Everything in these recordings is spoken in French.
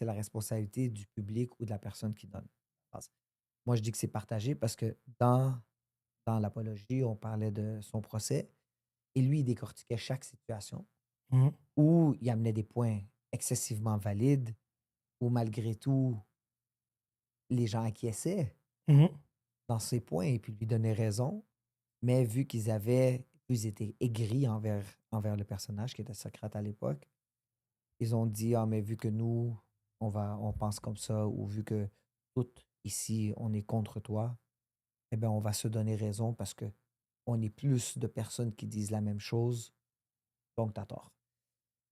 la responsabilité du public ou de la personne qui donne la phrase. Moi, je dis que c'est partagé parce que dans l'apologie, on parlait de son procès et lui, il décortiquait chaque situation Mhm. où il amenait des points excessivement valides, où malgré tout, les gens acquiesçaient Mhm. dans ses points et puis lui donnaient raison, mais vu ils étaient aigris envers le personnage qui était Socrate à l'époque, ils ont dit, ah, mais vu que nous, on pense comme ça, ou vu que tout ici, on est contre toi, eh bien, on va se donner raison parce que on est plus de personnes qui disent la même chose, donc t'as tort.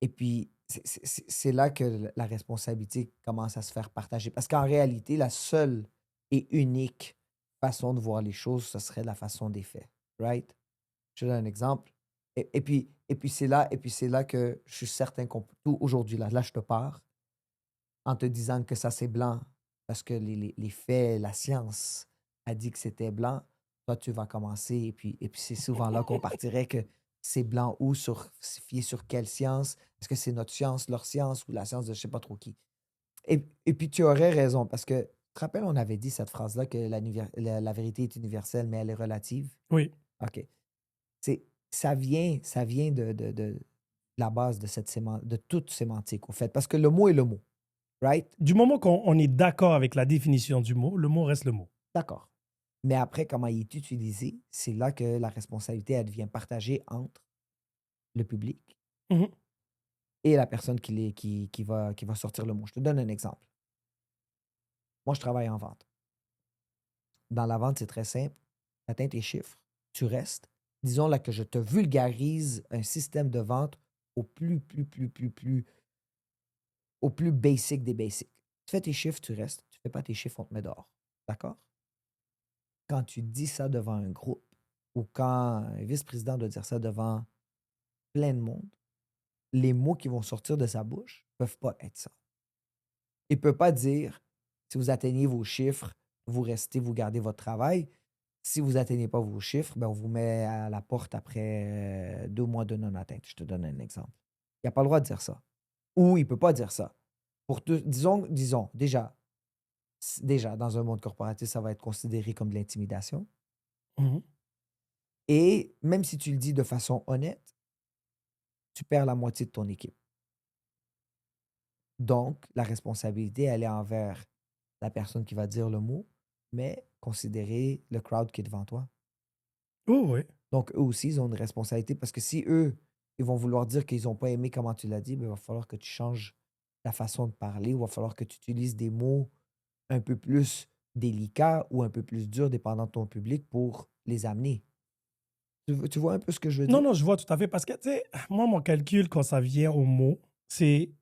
Et puis, c'est là que la responsabilité commence à se faire partager. Parce qu'en réalité, la seule et unique façon de voir les choses, ce serait la façon des faits. Right? Je te donne un exemple. Et puis c'est là que je suis certain qu'on peut, tout aujourd'hui, là, je te pars en te disant que ça c'est blanc parce que les faits, la science a dit que c'était blanc. Toi, tu vas commencer. Et puis c'est souvent là qu'on partirait que c'est blanc ou fier sur quelle science? Est-ce que c'est notre science, leur science ou la science de je sais pas trop qui? Et puis tu aurais raison parce que, tu te rappelles, on avait dit cette phrase-là que la vérité est universelle, mais elle est relative. Oui. OK. Ça vient de la base de toute sémantique, au fait, parce que le mot est le mot, right? Du moment qu'on on est d'accord avec la définition du mot, le mot reste le mot. D'accord. Mais après, comment il est utilisé, c'est là que la responsabilité, elle devient partagée entre le public Mhm. et la personne qui va sortir le mot. Je te donne un exemple. Moi, je travaille en vente. Dans la vente, c'est très simple. Tu atteins tes chiffres, tu restes. Disons là que je te vulgarise un système de vente au plus basic des basics. Tu fais tes chiffres, tu restes. Tu fais pas tes chiffres, on te met dehors. D'accord? Quand tu dis ça devant un groupe ou quand un vice-président doit dire ça devant plein de monde, les mots qui vont sortir de sa bouche ne peuvent pas être ça. Il ne peut pas dire si vous atteignez vos chiffres, vous restez, vous gardez votre travail. Si vous n'atteignez pas vos chiffres, ben on vous met à la porte après 2 mois de non-atteinte. Je te donne un exemple. Il n'a pas le droit de dire ça. Ou il ne peut pas dire ça. Disons, déjà, dans un monde corporatif, ça va être considéré comme de l'intimidation. Mhm. Et même si tu le dis de façon honnête, tu perds la moitié de ton équipe. Donc, la responsabilité, elle est envers la personne qui va dire le mot, mais considérer le crowd qui est devant toi. Oh, oui. Donc, eux aussi, ils ont une responsabilité parce que si eux, ils vont vouloir dire qu'ils n'ont pas aimé comment tu l'as dit, ben, il va falloir que tu changes la façon de parler, ou il va falloir que tu utilises des mots un peu plus délicats ou un peu plus durs, dépendant de ton public, pour les amener. Tu vois un peu ce que je veux Non, dire? non, je vois tout à fait. Parce que, tu sais, moi, mon calcul, quand ça vient au mot, c'est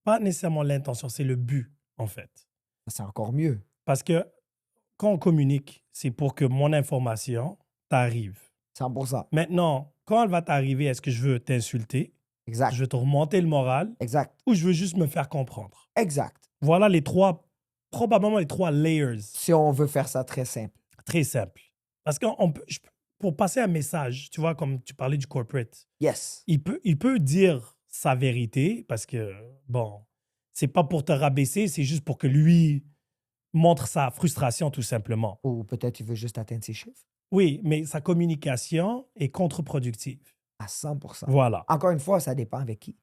pas nécessairement l'intention, c'est le but, en fait. C'est encore mieux. Parce que quand on communique, c'est pour que mon information t'arrive. 100%. Maintenant, quand elle va t'arriver, est-ce que je veux t'insulter, je Exact. veux te remonter le moral, Exact. ou je veux juste me faire comprendre? Exact. Voilà probablement les trois layers. Si on veut faire ça très simple. Très simple. Parce que pour passer un message, tu vois, comme tu parlais du corporate, Yes. il peut dire sa vérité parce que, bon, c'est pas pour te rabaisser, c'est juste pour que lui montre sa frustration, tout simplement. Ou peut-être il veut juste atteindre ses chiffres. Oui, mais sa communication est contre-productive. À 100%. Voilà. Encore une fois, ça dépend avec qui.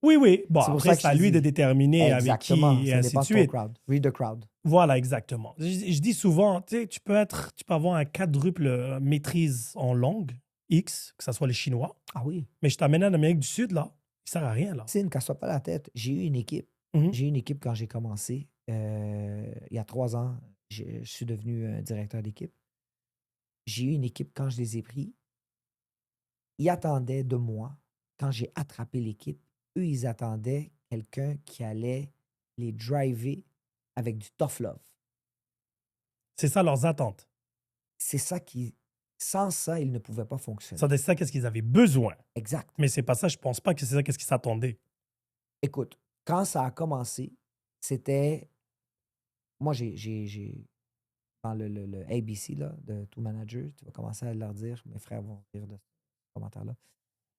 Oui, oui. Bon, C'est pour après, ça que c'est je à te lui de dis. déterminer avec Exactement. qui et Ça ainsi de dépend de ton suite. crowd. Read the crowd. Voilà, exactement. Je dis souvent, tu sais, tu peux avoir un quadruple maîtrise en langue X, que ce soit les Chinois, Ah oui. mais je t'amène en Amérique du Sud, là, il sert à rien, là. Ne casse-toi pas la tête. J'ai eu une équipe. Mhm. J'ai eu une équipe quand j'ai commencé. Il y a 3 ans, je suis devenu directeur d'équipe. J'ai eu une équipe quand je les ai pris. Ils attendaient de moi, quand j'ai attrapé l'équipe, eux, ils attendaient quelqu'un qui allait les driver avec du tough love. C'est ça leurs attentes. C'est ça qui. Sans ça, ils ne pouvaient pas fonctionner. C'est ça qu'est-ce qu'ils avaient besoin. Exact. Mais c'est pas ça, je pense pas que c'est ça qu'est-ce qu'ils s'attendaient. Écoute, quand ça a commencé, c'était. Moi, dans le ABC là, de tout manager, tu vas commencer à leur dire, mes frères vont rire de ce commentaire-là.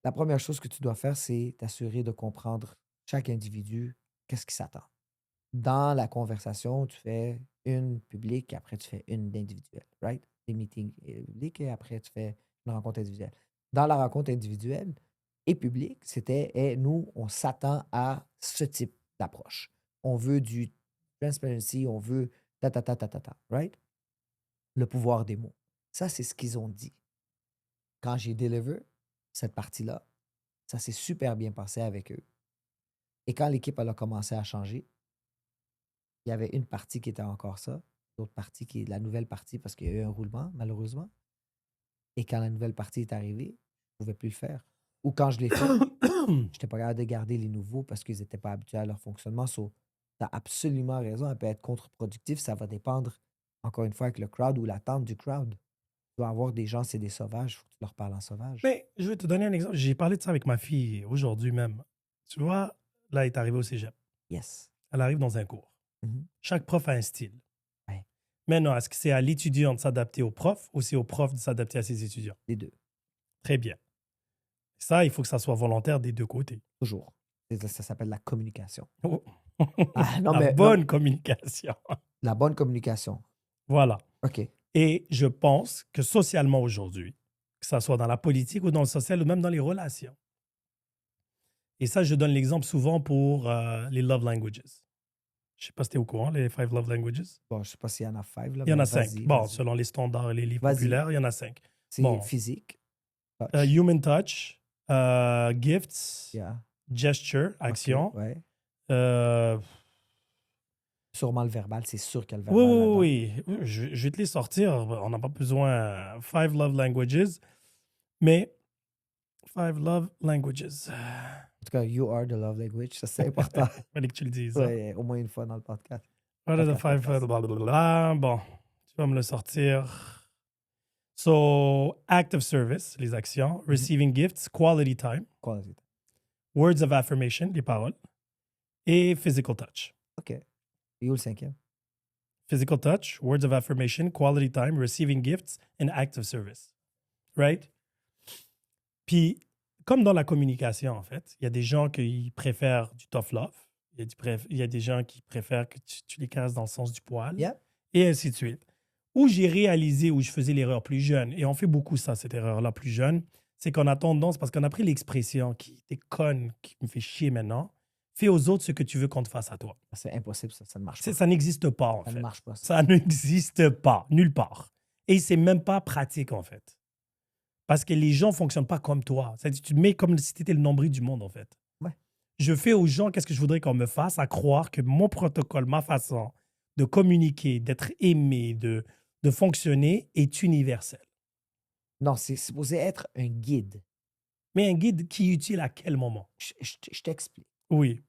La première chose que tu dois faire, c'est t'assurer de comprendre chaque individu, qu'est-ce qui s'attend. dans la conversation, tu fais une publique, après tu fais une individuelle, right? Des meetings publics et après tu fais une rencontre individuelle. Dans la rencontre individuelle et publique, c'était nous, on s'attend à ce type d'approche. On veut du transparency, on veut right? Le pouvoir des mots. Ça, c'est ce qu'ils ont dit. Quand j'ai deliver cette partie-là, ça s'est super bien passé avec eux. Et quand l'équipe elle a commencé à changer, il y avait une partie qui était encore ça, l'autre partie qui est la nouvelle partie parce qu'il y a eu un roulement, malheureusement. Et quand la nouvelle partie est arrivée, je ne pouvais plus le faire. Ou quand je l'ai fait, je n'étais pas capable de garder les nouveaux parce qu'ils n'étaient pas habitués à leur fonctionnement. Tu as absolument raison, elle peut être contre-productif. Ça va dépendre, encore une fois, avec le crowd ou l'attente du crowd. Tu dois avoir des gens, c'est des sauvages, il faut que tu leur parles en sauvage. Mais je vais te donner un exemple. J'ai parlé de ça avec ma fille aujourd'hui même. Tu vois, là, elle est arrivée au cégep. Yes. Elle arrive dans un cours. Mhm. Chaque prof a un style. Ouais. Maintenant, est-ce que c'est à l'étudiant de s'adapter au prof ou c'est au prof de s'adapter à ses étudiants? Les deux. Très bien. Ça, il faut que ça soit volontaire des deux côtés. Toujours. Ça s'appelle la communication. Oh. Ah, non, La mais- bonne communication. La bonne communication. Voilà. OK. Et je pense que socialement aujourd'hui, que ça soit dans la politique ou dans le social ou même dans les relations. Et ça, je donne l'exemple souvent pour les love languages. Je ne sais pas si tu es au courant, les 5 love languages. Bon, je ne sais pas s'il y en a 5. Là, Il y en mais a 5. vas-y, Bon, vas-y. selon les standards et les livres Vas-y. populaires, il y en a 5. C'est bon. physique. Touch. Human touch, gifts, Yeah. gesture, action. OK, ouais. Euh, Sûrement le verbal, c'est sûr qu'il y a le oui, verbal oui, là-dedans. oui. Je vais te les sortir. On n'a pas besoin 5 love languages. Mais 5 love languages. En tout cas, you are the love language, ça c'est important. Fallait que tu le dises. Hein? Ouais, au moins une fois dans le podcast. What are the Podcast, 5 blablabla. Bon, tu vas me le sortir. So, act of service, les actions. Receiving gifts, quality time. Quality time. Words of affirmation, les paroles. Et physical touch. OK. Et où le 5e? Physical touch, words of affirmation, quality time, receiving gifts, and act of service. Right? Puis, comme dans la communication, en fait, il y a des gens qui préfèrent du tough love. Il y a des gens qui préfèrent que tu les caresses dans le sens du poil. Yeah. Et ainsi de suite. Où j'ai réalisé, où je faisais l'erreur plus jeune, et on fait beaucoup ça, cette erreur-là plus jeune, c'est qu'on a tendance, parce qu'on a pris l'expression qui était conne, qui me fait chier maintenant, fais aux autres ce que tu veux qu'on te fasse à toi. C'est impossible, ça ne marche pas. Ça n'existe pas, en Ça fait. ne marche pas. Ça n'existe pas, nulle part. Et c'est même pas pratique, en fait. Parce que les gens ne fonctionnent pas comme toi. C'est-à-dire, tu te mets comme si tu étais le nombril du monde, en fait. Ouais. Je fais aux gens qu'est-ce que je voudrais qu'on me fasse, à croire que mon protocole, ma façon de communiquer, d'être aimé, de fonctionner est universel. Non, c'est supposé être un guide. Mais un guide qui est utile à quel moment? Je t'explique. Oui.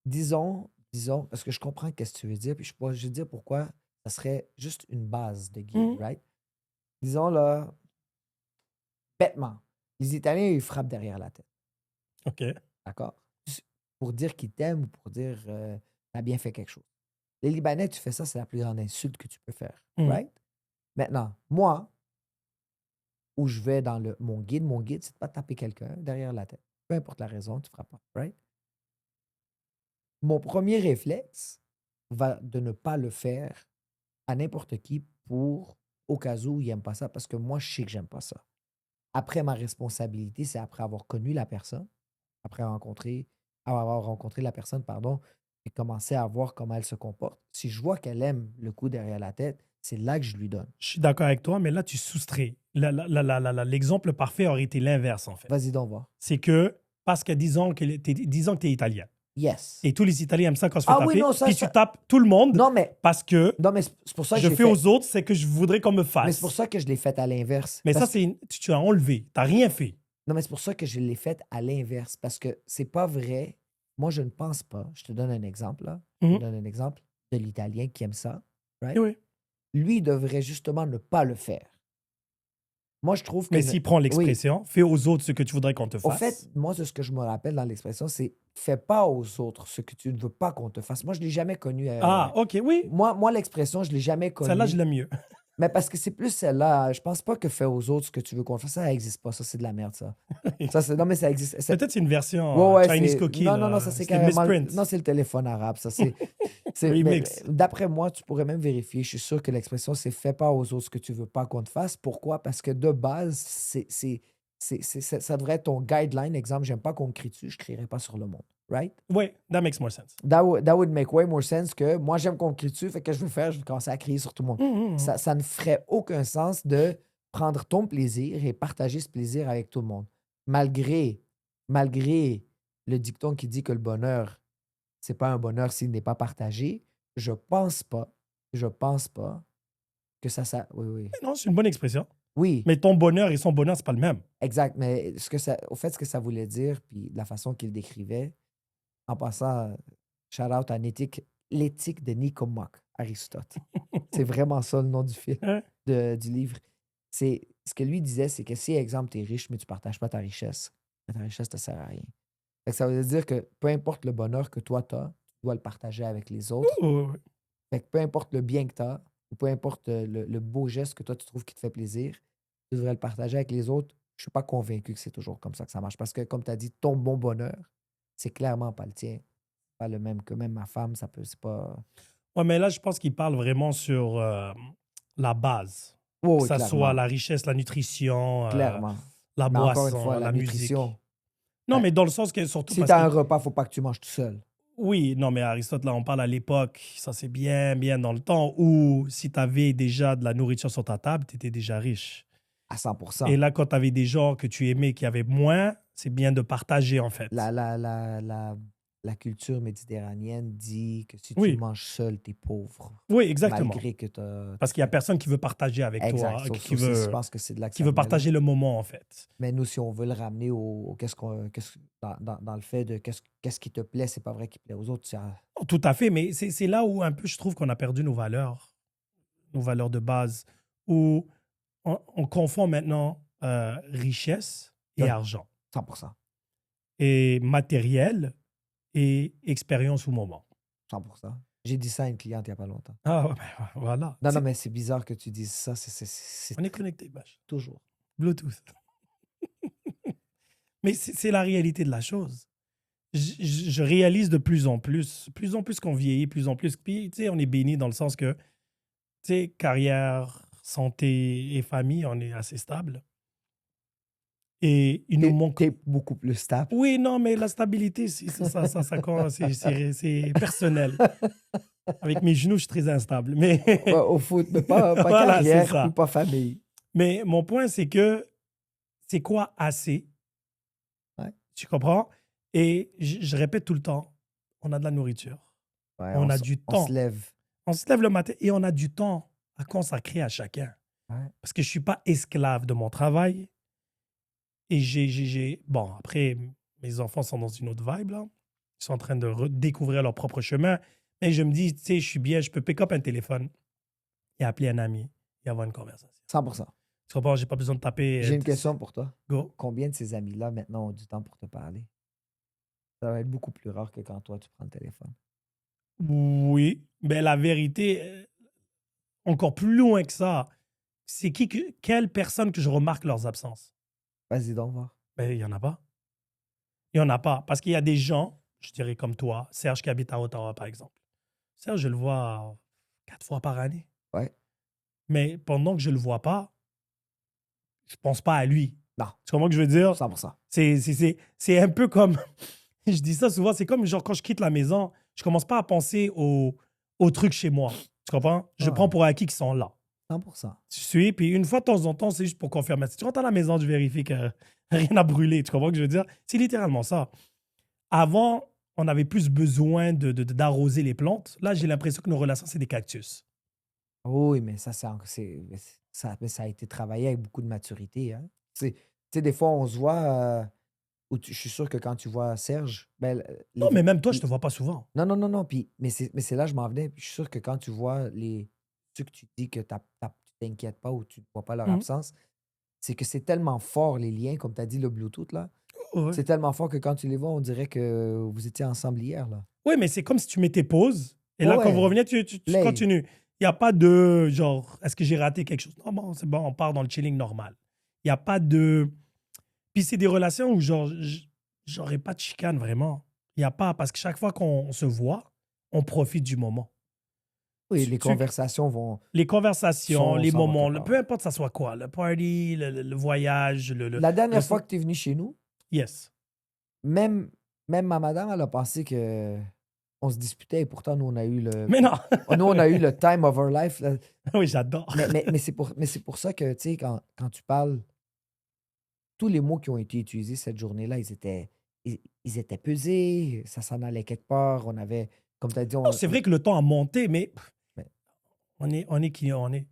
Disons, parce que je comprends ce que tu veux dire, puis je peux dire pourquoi ça serait juste une base de guide, right? Disons là, bêtement, les Italiens, ils frappent derrière la tête. OK. D'accord? Pour dire qu'ils t'aiment ou pour dire t'as bien fait quelque chose. Les Libanais, tu fais ça, c'est la plus grande insulte que tu peux faire, right? Maintenant, moi, où je vais dans mon guide, c'est de pas taper quelqu'un derrière la tête. Peu importe la raison, tu ne frappes pas, right? Mon premier réflexe va de ne pas le faire à n'importe qui au cas où il n'aime pas ça, parce que moi, je sais que j'aime pas ça. Après, ma responsabilité, c'est après avoir connu la personne, après avoir rencontré la personne, et commencer à voir comment elle se comporte. Si je vois qu'elle aime le coup derrière la tête, c'est là que je lui donne. Je suis d'accord avec toi, mais là, tu soustrais. L'exemple parfait aurait été l'inverse, en fait. Vas-y donc voir. C'est que, parce que disons que tu es italien. Yes. Et tous les Italiens aiment ça quand je fais taper. Oui, non, ça, puis tu tapes tout le monde non, mais, parce que c'est pour ça que je fais aux autres ce que je voudrais qu'on me fasse. Mais c'est pour ça que je l'ai fait à l'inverse. Mais ça, tu as enlevé. Tu n'as rien fait. Non, mais c'est pour ça que je l'ai fait à l'inverse. Parce que c'est pas vrai. Moi, je ne pense pas. Je te donne un exemple, là. Je te donne un exemple de l'Italien qui aime ça. Right? Oui. Lui, il devrait justement ne pas le faire. Moi, je trouve que... Mais s'il prend l'expression, fais aux autres ce que tu voudrais qu'on te fasse. En fait, moi, ce que je me rappelle dans l'expression, c'est fais pas aux autres ce que tu ne veux pas qu'on te fasse. Moi, je ne l'ai jamais connu. OK, oui. Moi l'expression, je ne l'ai jamais connue. Celle-là, je l'aime mieux. Mais parce que c'est plus celle-là. Je pense pas que faire aux autres ce que tu veux qu'on fasse, ça n'existe pas. Ça, c'est de la merde, ça. Non, mais ça existe. Peut-être c'est une version Ouais, ouais, Chinese Cookie. Non, là. ça c'est C'était carrément. Misprint. Non, c'est le téléphone arabe. Ça, c'est. Remix. D'après moi, tu pourrais même vérifier. Je suis sûr que l'expression c'est fais pas aux autres ce que tu veux pas qu'on te fasse. Pourquoi? Parce que de base, ça devrait être ton guideline. Exemple, j'aime pas qu'on me crie dessus, je crierai pas sur le monde. Right? Oui, that makes more sense. That would make way more sense que moi, j'aime qu'on me crie dessus, fait que je vais commencer à crier sur tout le monde. Ça ne ferait aucun sens de prendre ton plaisir et partager ce plaisir avec tout le monde. Malgré le dicton qui dit que le bonheur, c'est pas un bonheur s'il n'est pas partagé, je pense pas que ça. Oui. Non, c'est une bonne expression. Oui, Mais ton bonheur et son bonheur, c'est pas le même. exact. Mais au fait, ce que ça voulait dire, puis la façon qu'il décrivait, en passant, shout out à l'éthique de Nicomaque, Aristote. C'est vraiment ça le nom du film, Hein? du livre. C'est ce que lui disait, c'est que si, exemple, tu es riche, mais tu partages pas ta richesse ne te sert à rien. Fait que ça veut dire que peu importe le bonheur que toi tu as, tu dois le partager avec les autres. Ouh, Fait que peu importe le bien que tu as, ou peu importe le beau geste que toi tu trouves qui te fait plaisir, tu devrais le partager avec les autres. Je suis pas convaincu que c'est toujours comme ça que ça marche. Parce que, comme tu as dit, ton bon bonheur, c'est clairement pas le tien. Pas le même que même ma femme, c'est pas. Ouais, mais là, je pense qu'il parle vraiment sur la base. Oh, Que oui, ça soit clairement. la richesse, la nutrition, Clairement. la Mais encore une boisson, fois, la musique. nutrition. Non, Ouais. mais dans le sens que surtout Si parce tu as que... un repas, faut pas que tu manges tout seul. Oui, non, mais Aristote, là, on parle à l'époque, ça c'est bien dans le temps où si tu avais déjà de la nourriture sur ta table, tu étais déjà riche. À 100%. Et là, quand tu avais des gens que tu aimais qui avaient moins, c'est bien de partager, en fait. La culture méditerranéenne dit que si tu Oui. manges seul, tu es pauvre. Oui, exactement. Malgré que tu as. Parce qu'il n'y a personne qui veut partager avec Exact. toi, Sauf qui aussi, je veut, pense que c'est de là que qui ça veut venait, là. partager le moment, en fait. Mais nous, si on veut le ramener dans le fait de qu'est-ce qui te plaît, c'est pas vrai qu'il plaît aux autres. Tout à fait, mais c'est là où un peu je trouve qu'on a perdu nos valeurs de base, où on confond maintenant richesse et Ouais. argent, 100%. et matériel et expérience ou moment. 100%. J'ai dit ça à une cliente il n'y a pas longtemps. Ah, ouais, ben, voilà. Non, mais c'est bizarre que tu dises ça. C'est On est connecté, Bach. toujours. Bluetooth. Mais c'est la réalité de la chose. Je réalise de plus en plus qu'on vieillit, plus en plus. Puis, tu sais, on est béni dans le sens que, tu sais, carrière, santé et famille, on est assez stable. Et il nous manque. T'es beaucoup plus stable. Oui, non, mais la stabilité, c'est personnel. Avec mes genoux, je suis très instable. Mais, Au foot, mais pas Voilà, c'est carrière, ça. puis pas famille. mais mon point, c'est que c'est quoi assez? Ouais. Tu comprends? Et je répète tout le temps, on a de la nourriture. Ouais, On a du temps. On se lève. On se lève le matin et on a du temps à consacrer à chacun. Ouais. Parce que je ne suis pas esclave de mon travail. Et bon, après, mes enfants sont dans une autre vibe, là. Ils sont en train de redécouvrir leur propre chemin. Mais je me dis, tu sais, je suis bien, je peux pick up un téléphone et appeler un ami et avoir une conversation. 100%. Tu comprends? J'ai pas besoin de taper. J'ai une question pour toi. Go. Combien de ces amis-là, maintenant, ont du temps pour te parler? Ça va être beaucoup plus rare que quand toi, tu prends le téléphone. Oui, mais la vérité, encore plus loin que ça, c'est quelle personne que je remarque leurs absences? Vas-y donc voir. Ben, il n'y en a pas. Il n'y en a pas. Parce qu'il y a des gens, je dirais comme toi, Serge qui habite à Ottawa, par exemple. Serge, je le vois 4 fois par année. Ouais. Mais pendant que je ne le vois pas, je ne pense pas à lui. Non. Tu comprends ce que je veux dire? 100%. C'est un peu comme... je dis ça souvent, c'est comme genre quand je quitte la maison, je ne commence pas à penser aux trucs chez moi. Tu comprends? Je Ouais. prends pour acquis qu'ils sont là. 100%. Tu suis, puis une fois de temps en temps, c'est juste pour confirmer. Si tu rentres à la maison, je vérifie que rien n'a brûlé. Tu comprends ce que je veux dire? C'est littéralement ça. Avant, on avait plus besoin d'arroser les plantes. Là, j'ai l'impression que nos relations, c'est des cactus. Oui, mais ça a été travaillé avec beaucoup de maturité. Hein? Tu sais, des fois, on se voit. Je suis sûr que quand tu vois Serge. Ben, Non, mais même toi, je te vois pas souvent. Non. Mais c'est là que je m'en venais. Puis je suis sûr que quand tu vois ceux que tu dis que tu t'inquiètes pas ou tu ne vois pas leur absence, c'est que c'est tellement fort les liens, comme tu as dit, le Bluetooth, là. Ouais. C'est tellement fort que quand tu les vois, on dirait que vous étiez ensemble hier, là. Oui, mais c'est comme si tu mettais pause. Et là, Ouais. quand vous revenez, tu Play. continues. Il n'y a pas de genre, est-ce que j'ai raté quelque chose? Non, bon, c'est bon, on part dans le chilling normal. Il n'y a pas de. Puis c'est des relations où genre, j'aurais pas de chicane vraiment. Il n'y a pas, parce que chaque fois qu'on se voit, on profite du moment. Oui, les Tu- conversations vont, les conversations, les s'en vont moments, quelque part. peu importe ça soit quoi, le party, le voyage, La le dernière fois so- que tu es venu chez nous, Yes. même, même ma madame, elle a pensé que on se disputait et pourtant, nous, on a eu le, Mais non. nous, on a eu le time of our life. Là. Oui, j'adore. Mais c'est pour ça que, tu sais, quand tu parles, tous les mots qui ont été utilisés cette journée-là, ils étaient pesés, ça s'en allait quelque part. On avait, comme tu as dit, Non, c'est vrai que le temps a monté, mais mais- on est qui on est.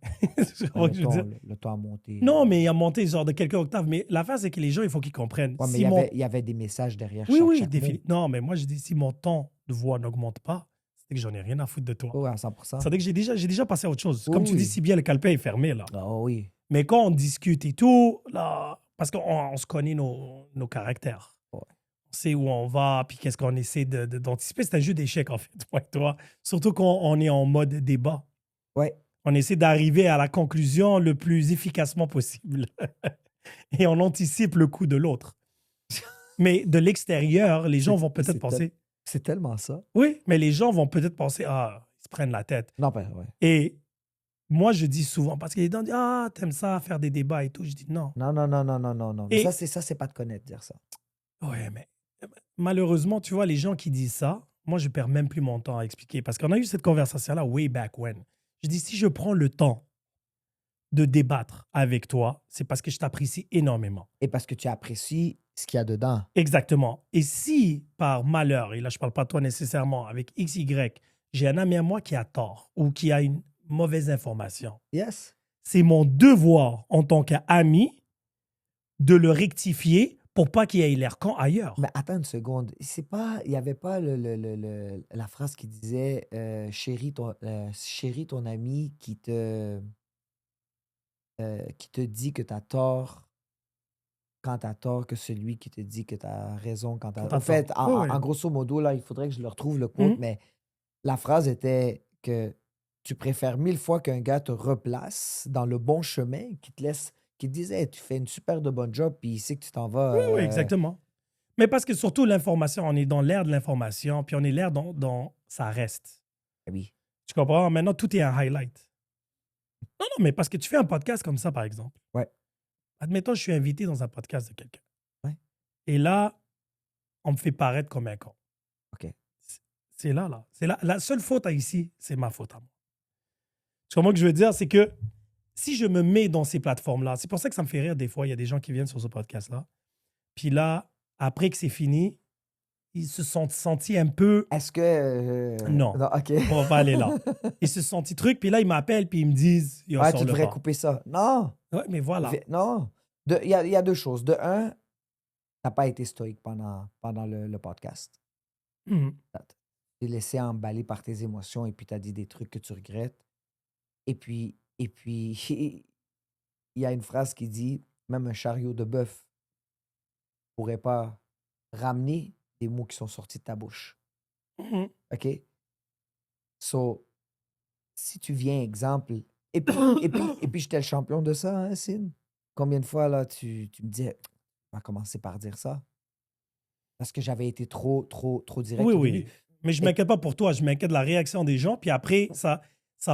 Tu comprends ce que je veux dire? le temps a monté. Non, mais il a monté genre de quelques octaves. Mais l'affaire, c'est que les gens, il faut qu'ils comprennent. Ouais, mais Si mon... il y avait des messages derrière Oui, oui, chaque mot. Non, mais moi, je dis, si mon temps de voix n'augmente pas, c'est que j'en ai rien à foutre de toi. Oui, à 100%. C'est-à-dire que j'ai déjà passé à autre chose. Oui, Comme tu dis, oui. si bien le calepin est fermé, là. Ah oui. Mais quand on discute et tout, là, parce qu'on se connaît nos caractères. Ouais. On sait où on va, puis qu'est-ce qu'on essaie d'anticiper. C'est un jeu d'échecs, en fait, moi et toi. Surtout quand on est en mode débat. Ouais. On essaie d'arriver à la conclusion le plus efficacement possible. Et on anticipe le coup de l'autre. Mais de l'extérieur, les gens vont peut-être penser... C'est tellement ça. Oui, mais les gens vont peut-être penser, ah, ils se prennent la tête. Non, ben, ouais. Et moi, je dis souvent, parce que les gens disent, ah, t'aimes ça, faire des débats et tout. Je dis non. Non, non, non, non, non, non, non. Et- Ça, c'est pas de connaître dire ça. Ouais, mais malheureusement, tu vois, les gens qui disent ça, moi, je perds même plus mon temps à expliquer. Parce qu'on a eu cette conversation-là way back when. Je dis, si je prends le temps de débattre avec toi, c'est parce que je t'apprécie énormément. Et parce que tu apprécies ce qu'il y a dedans. Exactement. Et si, par malheur, et là, je ne parle pas de toi nécessairement, avec XY, j'ai un ami à moi qui a tort ou qui a une mauvaise information, Yes. c'est mon devoir en tant qu'ami de le rectifier pour pas qu'il ait l'air con ailleurs. Mais attends une seconde. C'est pas, il n'y avait pas la phrase qui disait chérie, ton ami qui te dit que tu as tort quand tu as tort que celui qui te dit que tu as raison quand tu Quand as. t'as En fait, tort. Ouais, ouais. en grosso modo, là, il faudrait que je le retrouve le quote, Mhm. mais la phrase était que tu préfères 1000 fois qu'un gars te replace dans le bon chemin, qui te disait tu fais une super de bonne job, puis il sait que tu t'en vas. Oui, exactement. Mais parce que surtout, l'information, on est dans l'ère de l'information, puis on est l'ère dont ça reste. Oui. Tu comprends? Maintenant, tout est un highlight. Non, non, mais parce que tu fais un podcast comme ça, par exemple. Ouais. Admettons, je suis invité dans un podcast de quelqu'un. Ouais. Et là, on me fait paraître comme un con. OK. C'est là. C'est la seule faute ici, c'est ma faute à moi. Tu comprends ce que je veux dire? C'est que si je me mets dans ces plateformes-là, c'est pour ça que ça me fait rire des fois. Il y a des gens qui viennent sur ce podcast-là. Puis là, après que c'est fini, ils se sont sentis un peu. Est-ce que. Non. OK. On va pas aller là. Ils se sont sentis trucs, puis là, ils m'appellent, puis ils me disent Yo, Ah, sors tu le devrais pas. couper ça. Non. Ouais, mais voilà. Non. Il y a deux choses. De un, tu n'as pas été stoïque pendant le podcast. Mhm. Tu t'es laissé emballer par tes émotions et puis tu as dit des trucs que tu regrettes. Et puis, il y a une phrase qui dit même un chariot de bœuf ne pourrait pas ramener des mots qui sont sortis de ta bouche. Mhm. OK? So, si tu viens, exemple, et puis j'étais le champion de ça, hein, Sine? Combien de fois, là, tu me disais, on va commencer par dire ça? Parce que j'avais été trop direct Oui, au oui. début. Mais je Et- m'inquiète pas pour toi. Je m'inquiète de la réaction des gens, puis après, ça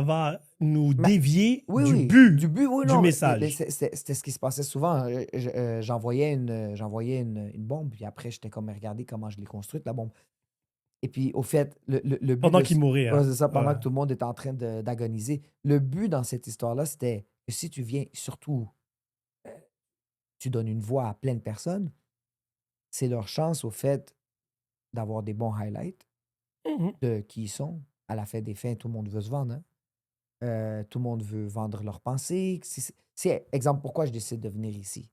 va nous Mais- dévier Oui, du oui. but Du but, oui, du non. message. C'était ce qui se passait souvent. J'envoyais une bombe, puis après, j'étais comme, regardez comment je l'ai construite, la bombe. Et puis, au fait, le but. Pendant qu'il mourait. Ouais, Hein. c'est ça, pendant Ouais. que tout le monde était en train d'agoniser. Le but dans cette histoire-là, c'était que si tu viens, surtout, tu donnes une voix à plein de personnes, c'est leur chance, au fait, d'avoir des bons highlights Mhm. de qui ils sont. À la fin des fins, tout le monde veut se vendre. Hein. Tout le monde veut vendre leurs pensées. C'est exemple pourquoi je décide de venir ici.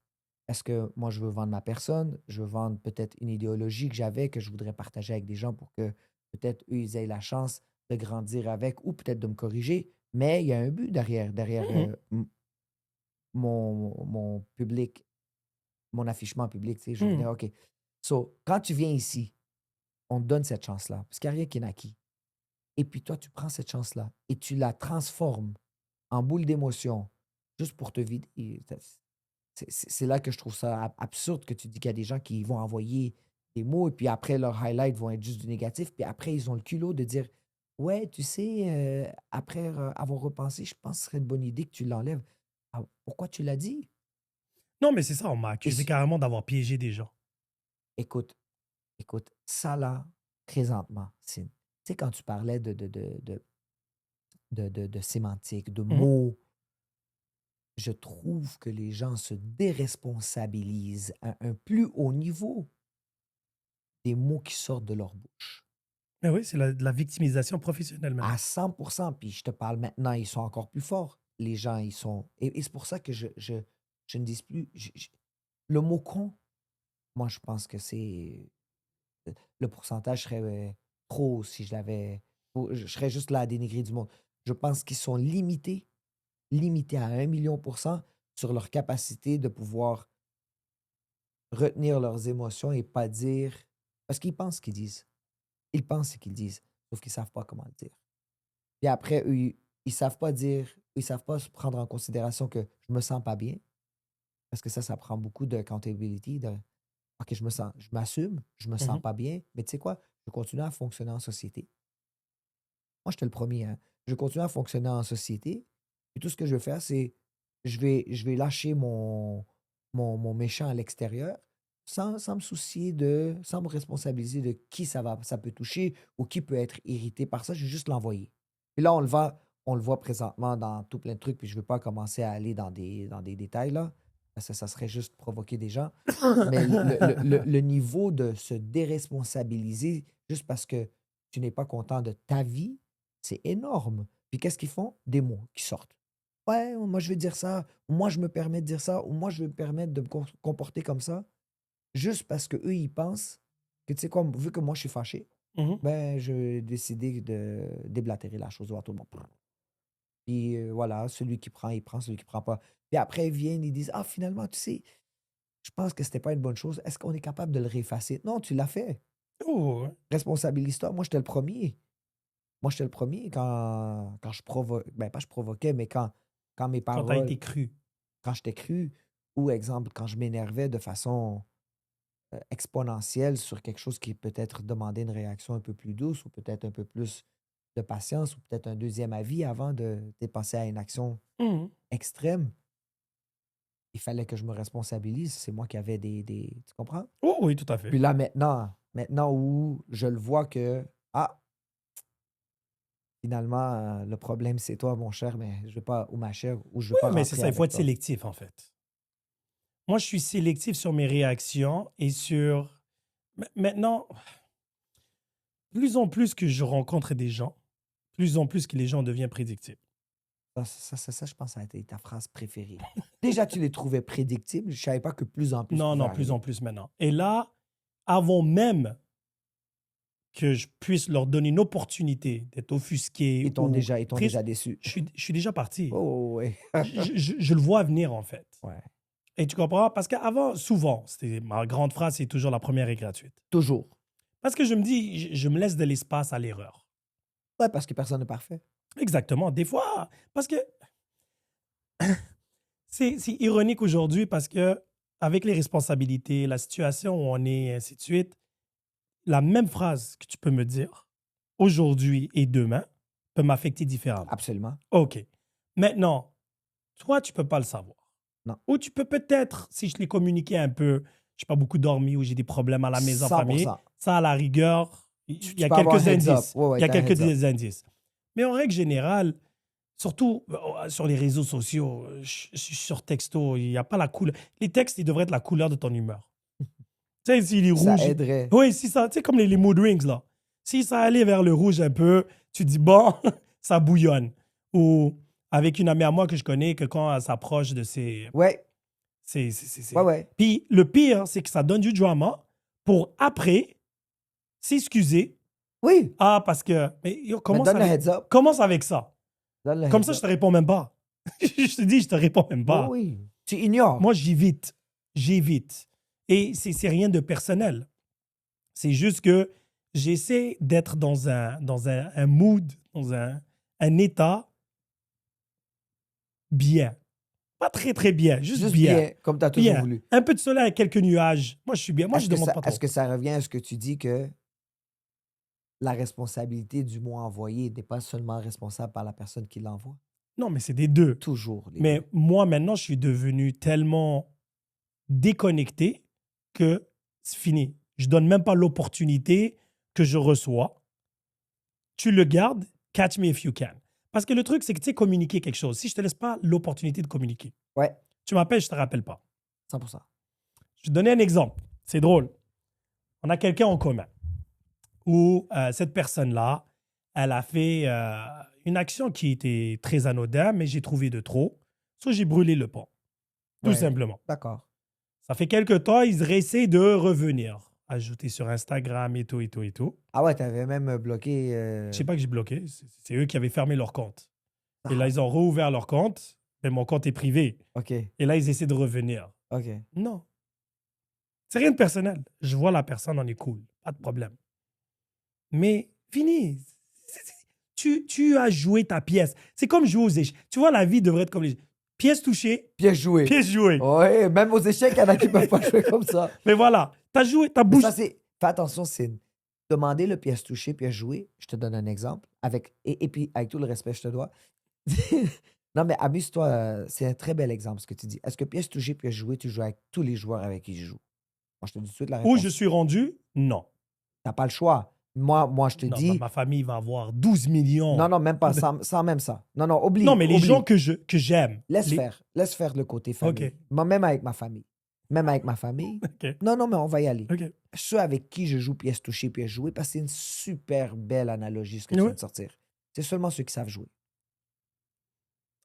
Est-ce que moi, je veux vendre ma personne? Je veux vendre peut-être une idéologie que j'avais, que je voudrais partager avec des gens pour que peut-être eux, ils aient la chance de grandir avec ou peut-être de me corriger. Mais il y a un but derrière mon public, mon affichement public. Tu sais, je veux dire, OK. So, quand tu viens ici, on te donne cette chance-là. Parce qu'il n'y a rien qui est acquis. Et puis toi, tu prends cette chance-là et tu la transformes en boule d'émotion juste pour te vider. C'est là que je trouve ça absurde que tu dis qu'il y a des gens qui vont envoyer des mots et puis après, leurs highlights vont être juste du négatif. Puis après, ils ont le culot de dire ouais, tu sais, après avoir repensé, je pense que ce serait une bonne idée que tu l'enlèves. Ah, pourquoi tu l'as dit? Non, mais c'est ça, on m'a Et accusé carrément d'avoir piégé des gens. écoute, écoute, ça là, présentement, tu sais, quand tu parlais de sémantique, de Mhm. mots, je trouve que les gens se déresponsabilisent à un plus haut niveau des mots qui sortent de leur bouche. Mais oui, c'est de la victimisation professionnelle À maintenant. 100%. Puis je te parle maintenant, ils sont encore plus forts. Les gens, ils sont. Et c'est pour ça que je ne dis plus. Le mot con, moi, je pense que c'est. Le pourcentage serait trop si je l'avais. Je serais juste là à dénigrer du monde. Je pense qu'ils sont limités à 1 million% sur leur capacité de pouvoir retenir leurs émotions et pas dire. Parce qu'ils pensent ce qu'ils disent. Ils pensent ce qu'ils disent, sauf qu'ils ne savent pas comment le dire. Puis après, eux, ils savent pas dire, ils savent pas se prendre en considération que je me sens pas bien, parce que ça prend beaucoup de accountability, de OK, je m'assume, je me sens Mhm. pas bien, mais tu sais quoi? Je continue à fonctionner en société. Moi, j'étais le premier, hein. Je continue à fonctionner en société. Et tout ce que je vais faire, c'est je vais lâcher mon méchant à l'extérieur sans me soucier sans me responsabiliser de qui ça peut toucher ou qui peut être irrité par ça. Je vais juste l'envoyer. Et là, on le voit présentement dans tout plein de trucs, puis je ne veux pas commencer à aller dans des détails là, parce que ça serait juste provoquer des gens. Mais le niveau de se déresponsabiliser juste parce que tu n'es pas content de ta vie, c'est énorme. Puis qu'est-ce qu'ils font? Des mots qui sortent. Ouais, moi je vais dire ça, ou moi je me permets de dire ça, ou moi je vais me permettre de me comporter comme ça, juste parce que eux ils pensent que, tu sais quoi, vu que moi je suis fâché, Mhm. ben je vais décider de déblatérer la chose à tout le monde. Puis voilà, celui qui prend, il prend, celui qui prend pas. Puis après, ils viennent, ils disent ah, finalement, tu sais, je pense que c'était pas une bonne chose. Est-ce qu'on est capable de le réeffacer? Non, tu l'as fait. Oh, ouais. Responsabilise-toi. Moi, j'étais le premier. Moi, j'étais le premier quand je provoquais, ben pas je provoquais, mais quand mes Quand t'as paroles, été cru. quand j'étais cru, ou exemple, quand je m'énervais de façon exponentielle sur quelque chose qui peut-être demandait une réaction un peu plus douce, ou peut-être un peu plus de patience, ou peut-être un deuxième avis avant de dépasser à une action Mhm. extrême, il fallait que je me responsabilise. C'est moi qui avais Tu comprends? Oh, oui, tout à fait. Puis là, maintenant où je le vois que, ah, finalement, le problème, c'est toi, mon cher, mais je veux pas, ou ma chère, ou je veux Oui, pas mais c'est rentrer ça, il faut avec être toi. sélectif, en fait. Moi, je suis sélectif sur mes réactions et sur... Maintenant, plus en plus que je rencontre des gens, plus en plus que les gens deviennent prédictibles. Ça, je pense, ça a été ta phrase préférée. Déjà, tu les trouvais prédictibles. Je savais pas que plus en plus Non, pouvait non, plus en arriver. plus maintenant. Et là, avant même que je puisse leur donner une opportunité d'être offusqués ou Ils t'ont tristes, déjà déçu. je suis déjà parti. Oh, ouais. Je le vois venir, en fait. Ouais. Et tu comprends? Parce qu'avant, souvent, c'était ma grande phrase, c'est toujours la première est gratuite. Toujours. Parce que je me dis, je me laisse de l'espace à l'erreur. Ouais, parce que personne n'est parfait. Exactement. Des fois, parce que c'est ironique aujourd'hui, parce que avec les responsabilités, la situation où on est, et ainsi de suite, la même phrase que tu peux me dire aujourd'hui et demain peut m'affecter différemment. Absolument. OK. Maintenant, toi, tu peux pas le savoir. Non. Ou tu peux peut-être, si je l'ai communiqué un peu, je n'ai pas beaucoup dormi ou j'ai des problèmes à la maison, famille, 100%. ça, à la rigueur, il y Tu a peux avoir un quelques heads up. indices. Ouais, ouais, Il y a t'as un quelques heads up. indices. Mais en règle générale, surtout sur les réseaux sociaux, sur texto, il n'y a pas la couleur. Les textes, ils devraient être la couleur de ton humeur. Tu sais, s'il est Ça rouge. aiderait. Oui, si ça, tu sais, comme les mood rings, là. Si ça allait vers le rouge un peu, tu dis, bon, ça bouillonne. Ou avec une amie à moi que je connais, que quand elle s'approche de ses. Ouais, ouais, ouais. Puis le pire, c'est que ça donne du drama pour après s'excuser. Oui, Ah, parce que. Mais yo, mais donne le heads up. commence avec ça. Donne le Comme heads ça, je up. te réponds même pas. Je te dis, je te réponds même Oh, pas. oui. Tu ignores. Moi, j'évite. Et c'est rien de personnel. C'est juste que j'essaie d'être dans un mood, dans un état bien. Pas très, très bien, juste Juste bien. bien, comme tu as toujours Bien. voulu. Un peu de soleil avec quelques nuages. Moi, je suis bien. Moi, je demande pas trop. Est-ce que ça revient à ce que tu dis que la responsabilité du mot envoyé n'est pas seulement responsable par la personne qui l'envoie? Non, mais c'est des deux. Toujours les Mais deux. moi, maintenant, je suis devenu tellement déconnecté que c'est fini. Je donne même pas l'opportunité que je reçois. Tu le gardes, catch me if you can. Parce que le truc, c'est que tu sais communiquer quelque chose. Si je te laisse pas l'opportunité de communiquer, Ouais, tu m'appelles, je te rappelle pas. 100%. Je vais te donner un exemple. C'est drôle. On a quelqu'un en commun où cette personne-là, elle a fait une action qui était très anodine, mais j'ai trouvé de trop. Soit j'ai brûlé le pont, tout Ouais, simplement. d'accord. Ça fait quelque temps, ils réessaient de revenir, ajouter sur Instagram et tout, et tout, et tout. Ah ouais, t'avais même bloqué. Je sais pas que j'ai bloqué, c'est eux qui avaient fermé leur compte. Et là, Ah, ils ont rouvert leur compte, mais mon compte est privé. OK, Et là, ils essaient de revenir. OK. Non, c'est rien de personnel. Je vois la personne, on est cool, pas de problème. Mais fini. Tu as joué ta pièce. C'est comme jouer aux échecs. Tu vois, la vie devrait être comme les pièces touchées, Pièce jouée. pièces jouées. Ouais, même aux échecs, il y en a qui peuvent pas jouer comme ça. Mais voilà, t'as joué, t'as Mais bougé. ça, c'est. Fais attention, c'est demander le pièce touchée, pièce jouée. Je te donne un exemple. Et puis, avec tout le respect, je te dois. Non, mais amuse-toi. C'est un très bel exemple ce que tu dis. Est-ce que pièce touchée, pièce jouée, tu joues avec tous les joueurs avec qui je joue? Moi, je te dis tout de suite la Où réponse. je suis rendu, non. T'as pas le choix. Moi, je te Non, dis. ma famille va avoir 12 millions. Non, non, même pas. Sans même ça. Non, non, oublie. Non, mais les oublie. gens que j'aime. Laisse les- faire. Laisse faire le côté famille. OK. Moi, même avec ma famille. Même avec ma famille. OK. Non, non, mais on va y aller. OK. Ceux avec qui je joue pièce touchée, pièce jouée, parce que c'est une super belle analogie ce que tu Ouais. viens de sortir. C'est seulement ceux qui savent jouer.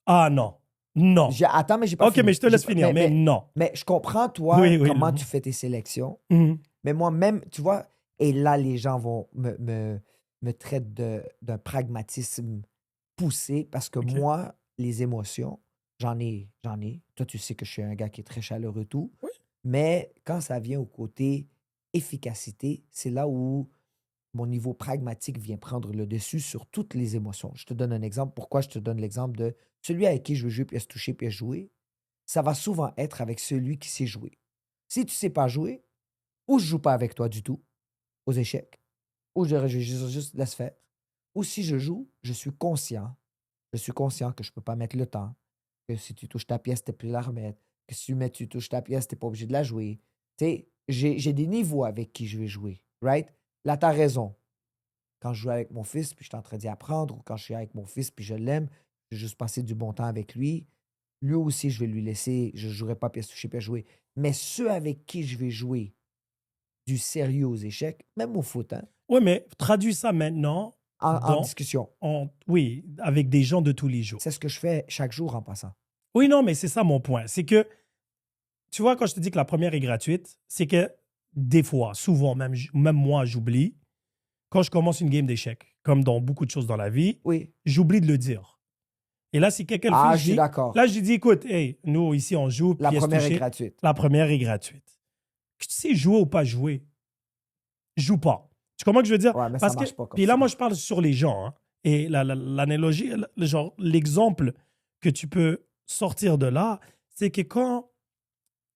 Ah non. Non. Attends, mais j'ai pas OK, fini. mais je te J'ai laisse pas- finir, mais non. mais je comprends, toi, Oui, oui, comment le- tu fais tes sélections. Mhm. Mais moi, même, tu vois, et là, les gens vont me traiter d'un pragmatisme poussé parce que OK. moi, les émotions, j'en ai. Toi, tu sais que je suis un gars qui est très chaleureux, tout. Oui. Mais quand ça vient au côté efficacité, c'est là où mon niveau pragmatique vient prendre le dessus sur toutes les émotions. Je te donne un exemple. Pourquoi je te donne l'exemple de celui avec qui je veux jouer, pièce touchée, pièce jouée? Ça va souvent être avec celui qui sait jouer. Si tu ne sais pas jouer, ou je joue pas avec toi du tout, aux échecs, ou je juste laisse faire. Ou si je joue, je suis conscient. Je suis conscient que je ne peux pas mettre le temps, que si tu touches ta pièce, tu n'es plus la remettre, que si tu touches ta pièce, tu n'es pas obligé de la jouer. Tu sais, j'ai des niveaux avec qui je vais jouer, right? Là, tu as raison. Quand je joue avec mon fils, puis je suis en train d'y apprendre, ou quand je suis avec mon fils, puis je l'aime, je vais juste passer du bon temps avec lui. Lui aussi, je vais lui laisser, je ne jouerai pas pièce touchée, pièce jouée. Mais ceux avec qui je vais jouer du sérieux aux échecs, même au foot, hein, Oui, mais traduis ça maintenant en discussion. oui, avec des gens de tous les jours. C'est ce que je fais chaque jour en passant. Oui, non, mais c'est ça mon point. C'est que, tu vois, quand je te dis que la première est gratuite, c'est que des fois, souvent, même moi, j'oublie. Quand je commence une game d'échecs, comme dans beaucoup de choses dans la vie, Oui. j'oublie de le dire. Et là, si quelqu'un le Ah, fait, je suis d'accord. là, je dis, écoute, hey, nous, ici, on joue, La pièce première est touchée. gratuite. La première est gratuite. Que tu sais jouer ou pas jouer, joue pas. Tu comprends ce que je veux dire? Ouais, mais Parce ça marche pas comme puis là, ça. moi, je parle sur les gens. Hein. Et l'analogie, genre, l'exemple que tu peux sortir de là, c'est que quand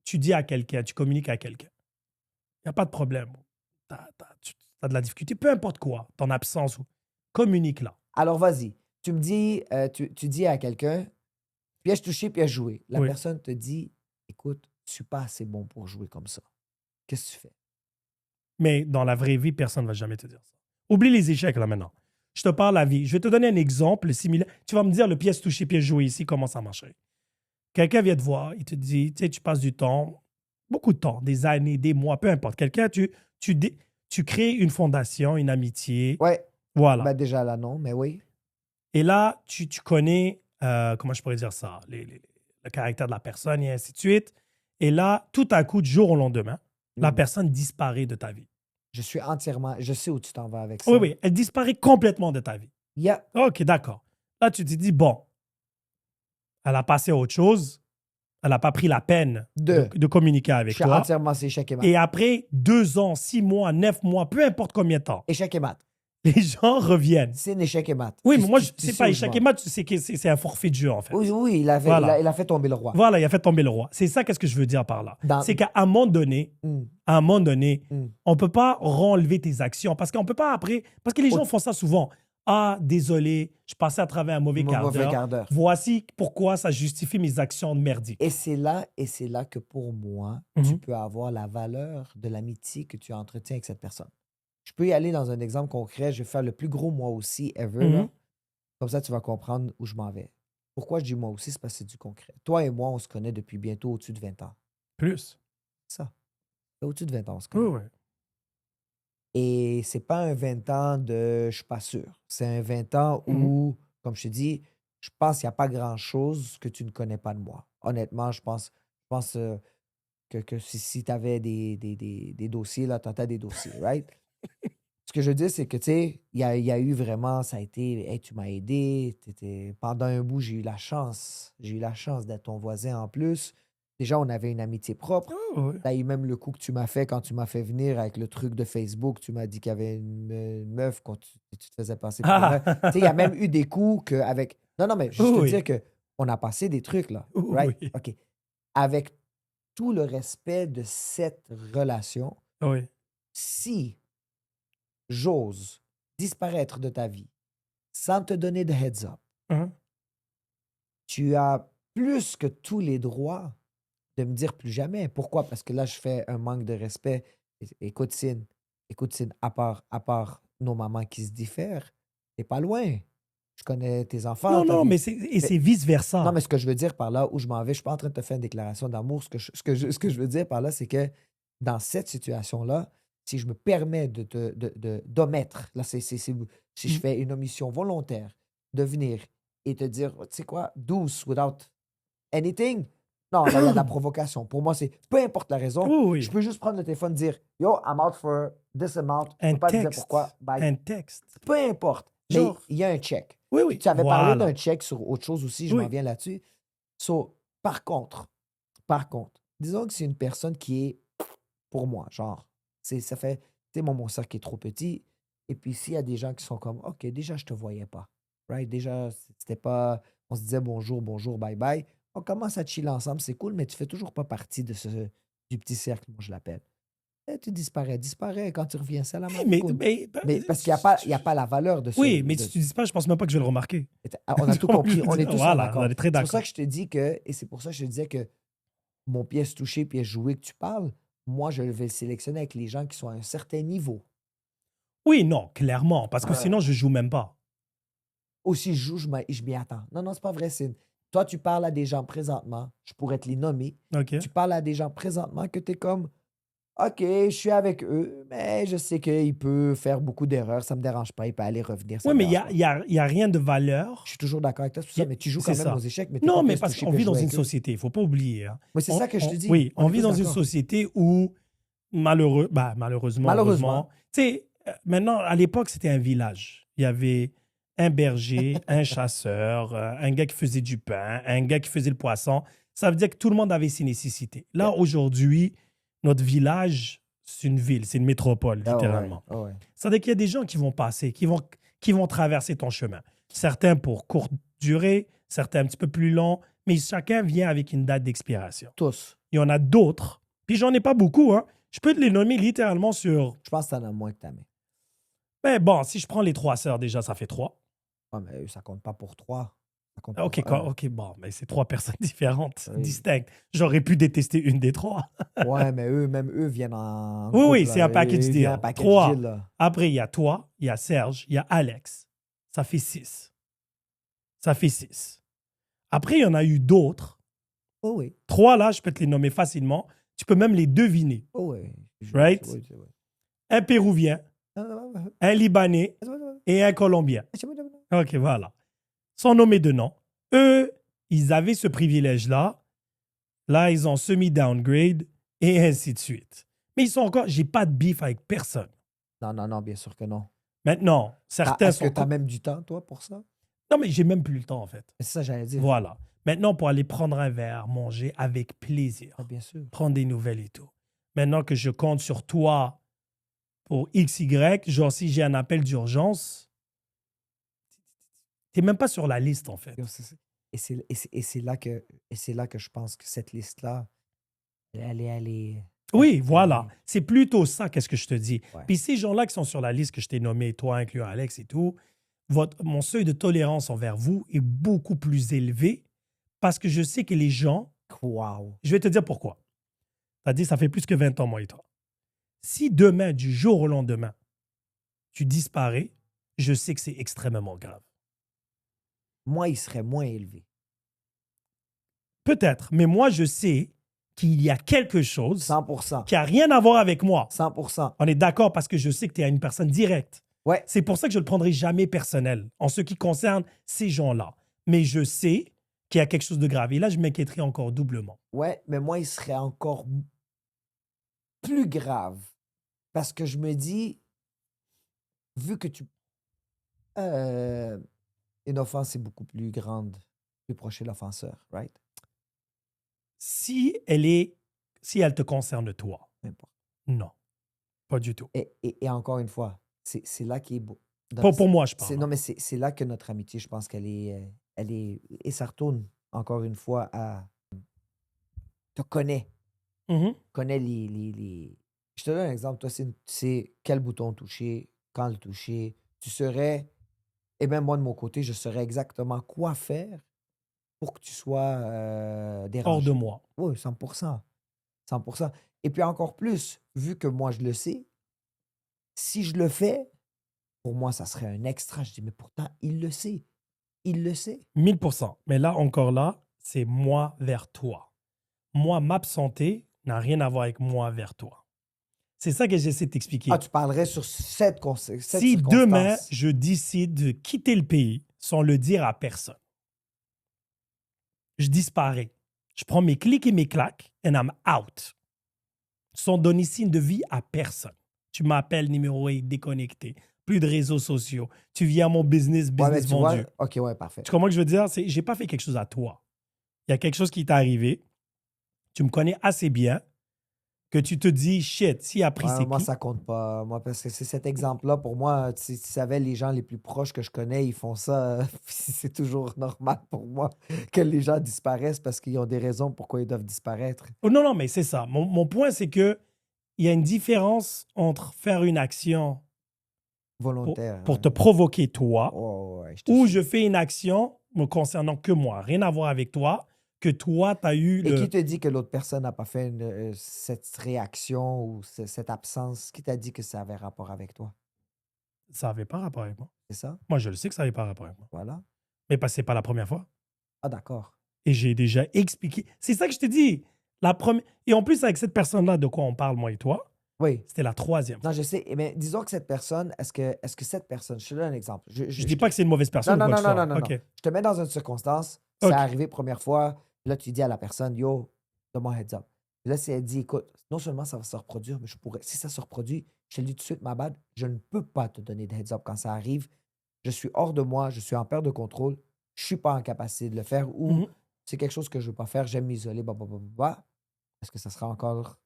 tu dis à quelqu'un, tu communiques à quelqu'un, il n'y a pas de problème. Tu as de la difficulté, peu importe quoi, ton absence, communique là. Alors, vas-y. Tu me dis, tu dis à quelqu'un, pièce touchée, pièce jouée. La Oui. personne te dit, écoute, je ne suis pas assez bon pour jouer comme ça. Qu'est-ce que tu fais? Mais dans la vraie vie, personne ne va jamais te dire ça. Oublie les échecs là maintenant. Je te parle la vie. Je vais te donner un exemple similaire. Tu vas me dire le pièce touchée, pièce jouée ici, comment ça marcherait. Quelqu'un vient te voir, il te dit, tu sais, tu passes du temps, beaucoup de temps, des années, des mois, peu importe. Quelqu'un, tu crées une fondation, une amitié. Ouais. Voilà. Ben déjà là, non, mais oui. Et là, tu connais, comment je pourrais dire ça, le caractère de la personne et ainsi de suite. Et là, tout à coup, du jour au lendemain, la Mm. personne disparaît de ta vie. Je sais où tu t'en vas avec ça. Oui, oui, elle disparaît complètement de ta vie. Yeah. OK, d'accord. Là, tu te dis, bon, elle a passé à autre chose. Elle n'a pas pris la peine de communiquer Je avec suis toi. entièrement, c'est échec et mat. Et après 2 ans, 6 mois, 9 mois, peu importe combien de temps, Échec et mat. les gens reviennent. C'est un échec et mat. Oui, Tu- mais moi, tu- tu c'est sais pas où je échec vais. et mat, c'est un forfait de jeu, en fait. Oui, oui, il a fait, Voilà. il a fait tomber le roi. Voilà, il a fait tomber le roi. C'est ça, qu'est-ce que je veux dire par là. Dans- C'est qu'à un moment donné, Hmm. Mm. on peut pas renlever tes actions parce qu'on peut pas après. Parce que les gens font ça souvent. Ah, désolé, je passais à travers un mauvais quart Mauvais d'heure. quart d'heure. Voici pourquoi ça justifie mes actions merdiques. Et c'est là que pour moi, Mhm. tu peux avoir la valeur de l'amitié que tu entretiens avec cette personne. Je peux y aller dans un exemple concret. Je vais faire le plus gros moi aussi ever. là. Mhm. Comme ça, tu vas comprendre où je m'en vais. Pourquoi je dis moi aussi, c'est parce que c'est du concret. Toi et moi, on se connaît depuis bientôt au-dessus de 20 ans. Plus. Ça. Au-dessus de 20 ans, on se Oui, connaît. oui. Et c'est pas un 20 ans de je suis pas sûr. C'est un 20 ans où, comme je te dis, je pense qu'il n'y a pas grand-chose que tu ne connais pas de moi. Honnêtement, je pense que si tu avais des dossiers, là, tu as des dossiers, right? Ce que je veux dire, c'est que, tu sais, il y a eu vraiment, ça a été, hey, tu m'as aidé. Pendant un bout, j'ai eu la chance. J'ai eu la chance d'être ton voisin en plus. Déjà, on avait une amitié propre. Oui. T'as eu même le coup que tu m'as fait quand tu m'as fait venir avec le truc de Facebook. Tu m'as dit qu'il y avait une meuf quand tu te faisais passer pour Ah. elle. Tu sais, il y a même eu des coups qu'avec. Non, mais juste te Oui. dire qu'on a passé des trucs, là. Oui. Right? OK. Avec tout le respect de cette relation, Oui. si j'ose disparaître de ta vie sans te donner de heads up, Hein? tu as plus que tous les droits de me dire plus jamais. Pourquoi? Parce que là, je fais un manque de respect. Écoute, Sine, à part nos mamans qui se diffèrent, t'es pas loin. Je connais tes enfants. Non, mais c'est vice-versa. Non, mais ce que je veux dire par là, où je m'en vais, je suis pas en train de te faire une déclaration d'amour. Ce que je veux dire par là, c'est que dans cette situation-là, si je me permets d'omettre, là, si je fais une omission volontaire, de venir et te dire, tu sais quoi, douce, without anything, non, là, il y a de la provocation. Pour moi, c'est peu importe la raison, Oui. je peux juste prendre le téléphone et dire, yo, I'm out for this amount. Je Un peux pas te dire texte. pourquoi. Bye. Un texte. Peu importe. Mais Genre. il y a un check. Oui. Tu avais parlé Voilà. d'un check sur autre chose aussi, je Oui. m'en viens là-dessus. So, par contre, disons que c'est une personne qui est pour moi, genre, ça fait, tu sais, mon cercle est trop petit. Et puis, s'il y a des gens qui sont comme, OK, déjà, je te voyais pas. Right? Déjà, c'était pas, on se disait bonjour, bye bye. On commence à chiller ensemble, c'est cool, mais tu fais toujours pas partie du petit cercle, moi, je l'appelle. Et tu disparais. Quand tu reviens, c'est la même chose. Mais parce qu'il n'y a pas la valeur de ça. Oui, mais si tu dis pas, je pense même pas que je vais le remarquer. On a tout compris. On est tous Voilà, d'accord. on est très C'est pour ça d'accord. que je te dis que, et c'est pour ça que je te disais que mon pièce touchée, pièce jouée que tu parles, moi, je vais le sélectionner avec les gens qui sont à un certain niveau. Oui, non, clairement, parce que Ouais. sinon, je joue même pas. Aussi, je joue, je m'y attends. Non, c'est pas vrai, Sine. Toi, tu parles à des gens présentement, je pourrais te les nommer. OK. Tu parles à des gens présentement que tu es comme, OK, je suis avec eux, mais je sais qu'il peut faire beaucoup d'erreurs, ça me dérange pas, il peut aller revenir. Oui, mais il y a rien de valeur. Je suis toujours d'accord avec toi sur ça, mais tu joues C'est quand même ça. aux échecs. Mais t'es Non, pas mais pièce parce touchée, qu'on pièce vit dans jouée une avec eux. société, il faut pas oublier. Hein. Mais c'est ça que je te dis. Oui, on est vit tous dans une d'accord. société où, malheureusement, heureusement, tu sais, maintenant, à l'époque, c'était un village. Il y avait un berger, un chasseur, un gars qui faisait du pain, un gars qui faisait le poisson. Ça veut dire que tout le monde avait ses nécessités. Là, aujourd'hui, notre village, c'est une ville, c'est une métropole, Ah ouais, littéralement. ah ouais. Ça veut dire qu'il y a des gens qui vont passer, qui vont traverser ton chemin. Certains pour courte durée, certains un petit peu plus long, mais chacun vient avec une date d'expiration. Tous. Il y en a d'autres, puis j'en ai pas beaucoup, hein. Je peux te les nommer littéralement sur... Je pense que t'en as moins que ta mère. Mais bon, si je prends les 3 sœurs, déjà, ça fait 3. Ouais, mais eux, ça compte pas pour 3. Ça compte pour OK, un. OK, bon, mais c'est 3 personnes différentes, Oui. distinctes. J'aurais pu détester une des 3. Ouais, mais même eux viennent en. Oui, groupe, oui, là. c'est un package Ils deal. viennent en package 3. deal, là. Après, il y a toi, il y a Serge, il y a Alex. Ça fait 6. Ça fait 6. Après, il y en a eu d'autres. Oh oui. 3, là, je peux te les nommer facilement. Tu peux même les deviner. Oh oui. Right? Oui. Un Péruvien, un Libanais et un Colombien. OK, voilà. Sans nommer de nom. Eux, ils avaient ce privilège-là. Là, ils ont semi-downgrade et ainsi de suite. Mais ils sont encore... J'ai pas de beef avec personne. Non, bien sûr que non. Maintenant, certains Est-ce que sont... tu as même du temps, toi, pour ça? Non, mais j'ai même plus le temps, en fait. C'est ça, j'allais dire. Voilà. Maintenant, pour aller prendre un verre, manger avec plaisir, Ah, bien sûr. prendre des nouvelles et tout. Maintenant que je compte sur toi pour XY, genre si j'ai un appel d'urgence, t'es même pas sur la liste, en fait. Yo, et c'est là que je pense que cette liste-là, elle est. Oui, elle voilà. est- C'est plutôt ça, qu'est-ce que je te dis. Ouais. Puis ces gens-là qui sont sur la liste que je t'ai nommée, toi incluant Alex et tout, mon seuil de tolérance envers vous est beaucoup plus élevé parce que je sais que les gens, Wow. je vais te dire pourquoi. T'as dit, ça fait plus que 20 ans, moi et toi. Si demain, du jour au lendemain, tu disparais, je sais que c'est extrêmement grave. Moi, il serait moins élevé. Peut-être, mais moi, je sais qu'il y a quelque chose 100%. qui n'a rien à voir avec moi. 100%. On est d'accord parce que je sais que tu es une personne directe. Ouais. C'est pour ça que je ne le prendrai jamais personnel en ce qui concerne ces gens-là. Mais je sais qu'il y a quelque chose de grave. Et là, je m'inquiéterai encore doublement. Ouais, mais moi, il serait encore plus grave. Parce que je me dis, vu que une offense est beaucoup plus grande, plus proche de l'offenseur, right? Si elle te concerne toi, Peu importe. non, pas du tout. Et encore une fois, c'est là qui est beau. Pour moi, je parle. Non, mais c'est là que notre amitié, je pense qu'elle est. Et ça retourne, encore une fois, à. Te connais. Mhm. Connais Je te donne un exemple. Toi, c'est quel bouton toucher, quand le toucher. Tu saurais. Et même moi, de mon côté, je saurais exactement quoi faire pour que tu sois dérangé. Hors de moi. Oui, 100%. 100%. Et puis encore plus, vu que moi, je le sais, si je le fais, pour moi, ça serait un extra. Je dis, mais pourtant, il le sait. Il le sait. 1000%. Mais là, encore là, c'est moi vers toi. Moi, m'absenter n'a rien à voir avec moi vers toi. C'est ça que j'essaie de t'expliquer. Ah, tu parlerais sur cette Si demain, circonstance. je décide de quitter le pays sans le dire à personne, je disparais. Je prends mes clics et mes claques and I'm out. Sans donner signe de vie à personne. Tu m'appelles, numéro est déconnecté. Plus de réseaux sociaux. Tu viens à mon business Ouais, mais tu vendu. vois, OK, ouais, parfait. Tu comprends ce que je veux dire? J'ai pas fait quelque chose à toi. Il y a quelque chose qui t'est arrivé. Tu me connais assez bien que tu te dis, shit, s'il a pris Ouais, ses moi, clics. ça compte pas. Moi, parce que c'est cet exemple-là, pour moi, tu savais, les gens les plus proches que je connais, ils font ça. C'est toujours normal pour moi que les gens disparaissent parce qu'ils ont des raisons pourquoi ils doivent disparaître. Oh, non, non, mais c'est ça. Mon point, c'est que il y a une différence entre faire une action Volontaire. pour Ouais. te provoquer toi, Oh, ouais, je te ou suis. je fais une action me concernant que moi, rien à voir avec toi, que toi, tu as eu Et le... qui te dit que l'autre personne n'a pas fait cette réaction ou cette absence? Qui t'a dit que ça avait rapport avec toi? Ça n'avait pas rapport avec moi. C'est ça? Moi, je le sais que ça n'avait pas rapport avec moi. Voilà. Mais parce que c'est pas la première fois. Ah, d'accord. Et j'ai déjà expliqué. C'est ça que je te dis. La première... Et en plus, avec cette personne-là de quoi on parle, moi et toi, Oui. c'était la troisième fois. Non, je sais. Mais disons que cette personne, est-ce que cette personne, je te donne un exemple. Je dis pas que c'est une mauvaise personne Non, ou non, quoi non, que ce non, non, soit. non, non. OK. Je te mets dans une circonstance, OK. c'est arrivé première fois, là, tu dis à la personne, yo, donne-moi un heads up. Là, si elle dit, écoute, non seulement ça va se reproduire, mais si ça se reproduit, je te le dis tout de suite, ma bad, je ne peux pas te donner de heads up quand ça arrive. Je suis hors de moi, je suis en perte de contrôle, je suis pas en capacité de le faire ou Mhm. c'est quelque chose que je veux pas faire, j'aime m'isoler, bah. Est-ce que ça sera encore,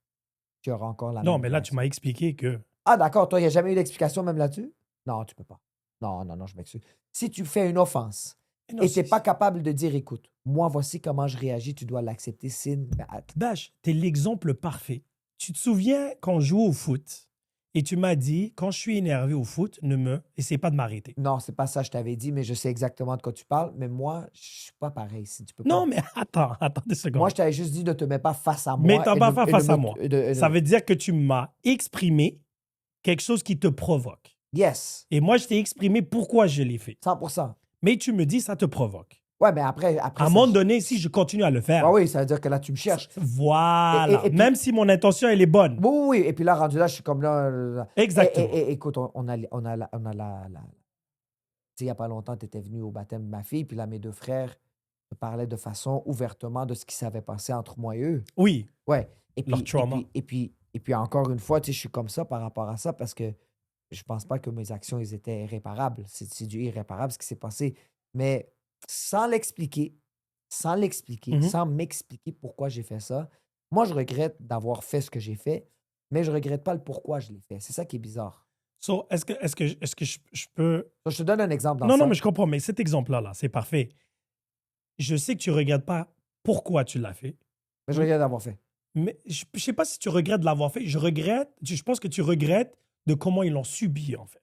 tu auras encore la Non, même mais là, tu réaction? m'as expliqué que... Ah, d'accord, toi, il n'y a jamais eu d'explication même là-dessus? Non, tu peux pas. Non, non, non, je m'excuse. Si tu fais une offense Non, et tu n'es pas capable de dire, écoute, moi, voici comment je réagis, tu dois l'accepter, c'est bad. Dash, tu es l'exemple parfait. Tu te souviens quand on jouait au foot et tu m'as dit, quand je suis énervé au foot, essaie pas de m'arrêter. Non, c'est pas ça que je t'avais dit, mais je sais exactement de quoi tu parles. Mais moi, je suis pas pareil. Si tu peux Non, pas. mais attends 2 secondes. Moi, je t'avais juste dit de te mettre pas face à Mais moi. t'as et pas de- fait et de face à me- moi. de- Ça veut dire que tu m'as exprimé quelque chose qui te provoque. Yes, Et moi, je t'ai exprimé pourquoi je l'ai fait. 100%. Mais tu me dis, ça te provoque. Ouais, mais après À un ça, moment donné, si je continue à le faire, ouais, oui, ça veut dire que là, tu me cherches. voilà. Et puis- Même si mon intention, elle est bonne. Oui, oui, oui. Et puis là, rendu là, je suis comme là. Exactement. Écoute, on a la. Tu sais, il n'y a pas longtemps, tu étais venu au baptême de ma fille, puis là, mes deux frères me parlaient de façon ouvertement de ce qui s'avait passé entre moi et eux. Oui, Ouais. Et leur puis, trauma. et puis encore une fois, tu sais, je suis comme ça par rapport à ça parce que je pense pas que mes actions, ils étaient réparables. C'est du irréparable ce qui s'est passé. Mais sans l'expliquer, sans l'expliquer, sans m'expliquer pourquoi j'ai fait ça. Moi, je regrette d'avoir fait ce que j'ai fait, mais je regrette pas le pourquoi je l'ai fait. C'est ça qui est bizarre. So, est-ce que je peux... Donc, je te donne un exemple dans Non, non, ça. mais je comprends, mais cet exemple-là, c'est parfait. Je sais que tu ne regrettes pas pourquoi tu l'as fait, Mais je regrette d'avoir fait. mais je ne sais pas si tu regrettes de l'avoir fait. Je pense que tu regrettes de comment ils l'ont subi, en fait.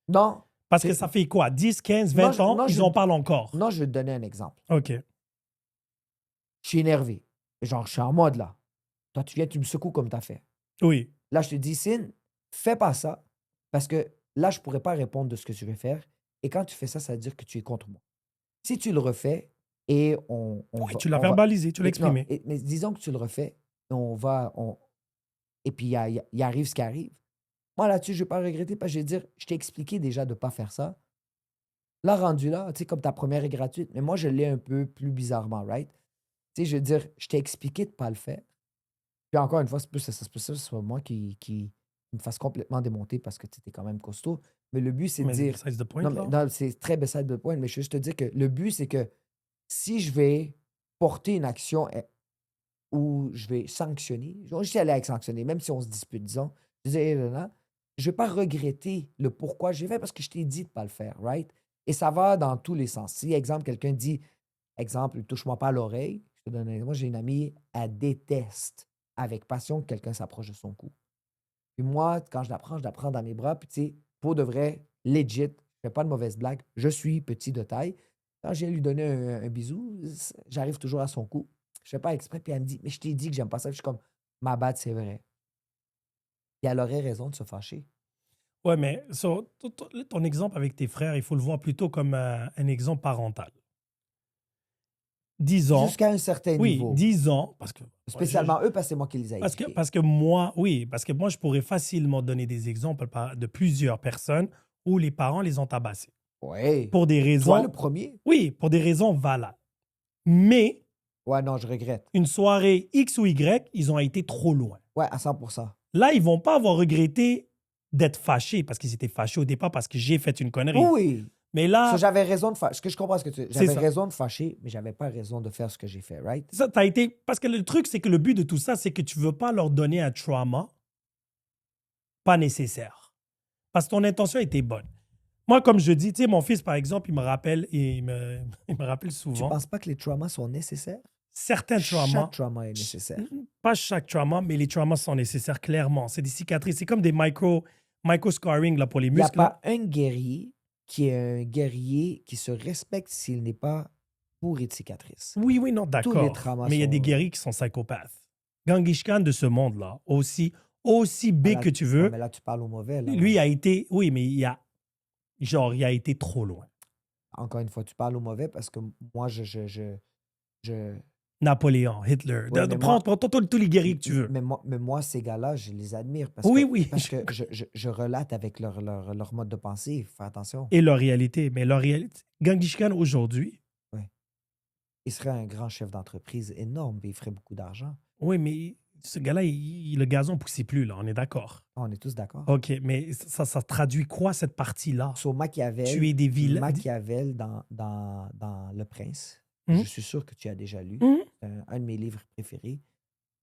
Non. Parce que c'est- ça fait quoi, 10, 15, Non, 20 ans, non, ils en parlent encore. Non, je vais te donner un exemple. OK. Je suis énervé. Genre, je suis en mode là. Toi, tu viens, tu me secoues comme tu as fait. Oui. Là, je te dis, Sin, fais pas ça parce que là, je pourrais pas répondre de ce que tu veux faire. Et quand tu fais ça, ça veut dire que tu es contre moi. Si tu le refais et Oui, tu l'as verbalisé, tu l'as exprimé. mais disons que tu le refais, et puis il arrive ce qui arrive. Moi, là-dessus, je ne vais pas regretter parce que je vais dire, je t'ai expliqué déjà de ne pas faire ça. Là, rendu là, tu sais, comme ta première est gratuite, mais moi, je l'ai un peu plus bizarrement, right? Tu sais, je veux dire, je t'ai expliqué de ne pas le faire. Puis encore une fois, ça se peut que ce soit moi qui me fasse complètement démonter parce que tu étais quand même costaud. Mais le but, c'est de Mais dire. besides the point, Non, mais là. non, c'est très beside the point, mais je veux juste te dire que le but, c'est que si je vais porter une action où je vais sanctionner, je vais juste y aller avec sanctionner, même si on se dispute, disons, je vais dire, je ne vais pas regretter le pourquoi j'ai fait parce que je t'ai dit de ne pas le faire, right? Et ça va dans tous les sens. Si, exemple, quelqu'un dit, exemple, touche-moi pas à l'oreille, je te donne un exemple. Moi, j'ai une amie, elle déteste avec passion que quelqu'un s'approche de son cou. Puis moi, quand je la prends dans mes bras, puis tu sais, pour de vrai, legit, je fais pas de mauvaise blague, je suis petit de taille. Quand je viens lui donner un bisou, j'arrive toujours à son cou. Je fais pas exprès, puis elle me dit, mais je t'ai dit que j'aime pas ça. Puis je suis comme, ma bad, c'est vrai. Et elle aurait raison de se fâcher. Ouais, mais ton exemple avec tes frères, il faut le voir plutôt comme un exemple parental. 10 ans. Jusqu'à un certain Oui, niveau. 10 ans. Parce que, Spécialement eux, parce que c'est moi qui les ai éduqués. parce que moi, oui, parce que moi, je pourrais facilement donner des exemples de plusieurs personnes où les parents les ont tabassés. Oui. Pour des raisons. Toi, le premier? Oui, pour des raisons valables. Mais, Ouais, non, je regrette. une soirée X ou Y, ils ont été trop loin. Ouais, à 100%. Là, ils vont pas avoir regretté d'être fâchés parce qu'ils étaient fâchés au départ parce que j'ai fait une connerie. Oui. Mais là, J'avais raison de fâcher. Ce que je comprends, ce que tu C'est j'avais ça. raison de fâcher, mais j'avais pas raison de faire ce que j'ai fait, right? ça, t'as été. Parce que le truc, c'est que le but de tout ça, c'est que tu veux pas leur donner un trauma pas nécessaire. Parce que ton intention était bonne. Moi, comme je dis, tu sais, mon fils, par exemple, il me rappelle, et il me rappelle Tu souvent, penses pas que les traumas sont nécessaires? certains traumas, Chaque trauma est nécessaire. pas chaque trauma, mais les traumas sont nécessaires, clairement. C'est des cicatrices. C'est comme des micro-scarring là, pour les Il n'y a muscles. là. pas un guerrier qui est un guerrier qui se respecte s'il n'est pas bourré de cicatrices. Oui, oui, non, Tous d'accord. les traumas Mais il y a sont- des guerriers qui sont psychopathes. Genghis Khan de ce monde-là, aussi big Là, que tu ouais, veux, mais là, tu parles au mauvais. Là, lui a été, oui, mais il a été trop loin. Encore une fois, tu parles au mauvais parce que moi, je- Napoléon, Hitler, Ouais, mais prends moi- tous les guerriers que tu veux. Mais moi, ces gars-là, je les admire parce Oui, que, oui. parce que je relate avec leur mode de pensée. Fais attention. Et leur réalité. Mais leur réalité. Genghis Khan aujourd'hui, Il serait un grand chef d'entreprise énorme et il ferait beaucoup d'argent. oui, mais ce gars-là, le gazon ne poussait plus, là, on est d'accord. On est tous d'accord. OK, mais ça traduit quoi, cette partie-là? Sur Machiavel, Tuer des vilains. Machiavel dans Le Prince, Mhm. je suis sûr que tu as déjà lu, un de mes livres préférés,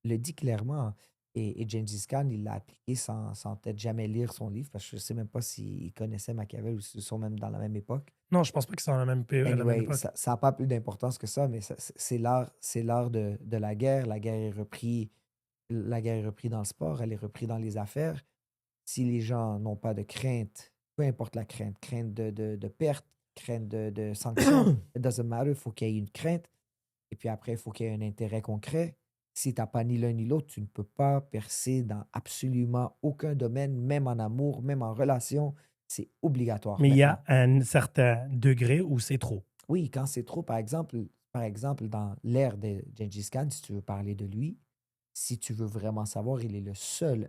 le dit clairement. Et Gengis Khan, il l'a appliqué sans peut-être jamais lire son livre, parce que je ne sais même pas s'il connaissait Machiavel ou s'ils sont même dans la même époque. Non, je pense pas que c'est dans la même période. Anyway, ça n'a pas plus d'importance que ça, mais c'est l'art de la guerre. La guerre est reprise dans le sport, elle est reprise dans les affaires. Si les gens n'ont pas de crainte, peu importe la crainte, crainte de perte, crainte de sanction, it doesn't matter, il faut qu'il y ait une crainte. Et puis après, il faut qu'il y ait un intérêt concret. Si tu n'as pas ni l'un ni l'autre, tu ne peux pas percer dans absolument aucun domaine, même en amour, même en relation. C'est obligatoire. Mais il y Maintenant, a un certain degré où c'est trop. oui, quand c'est trop, par exemple, dans l'ère de Gengis Khan, si tu veux parler de lui, si tu veux vraiment savoir, il est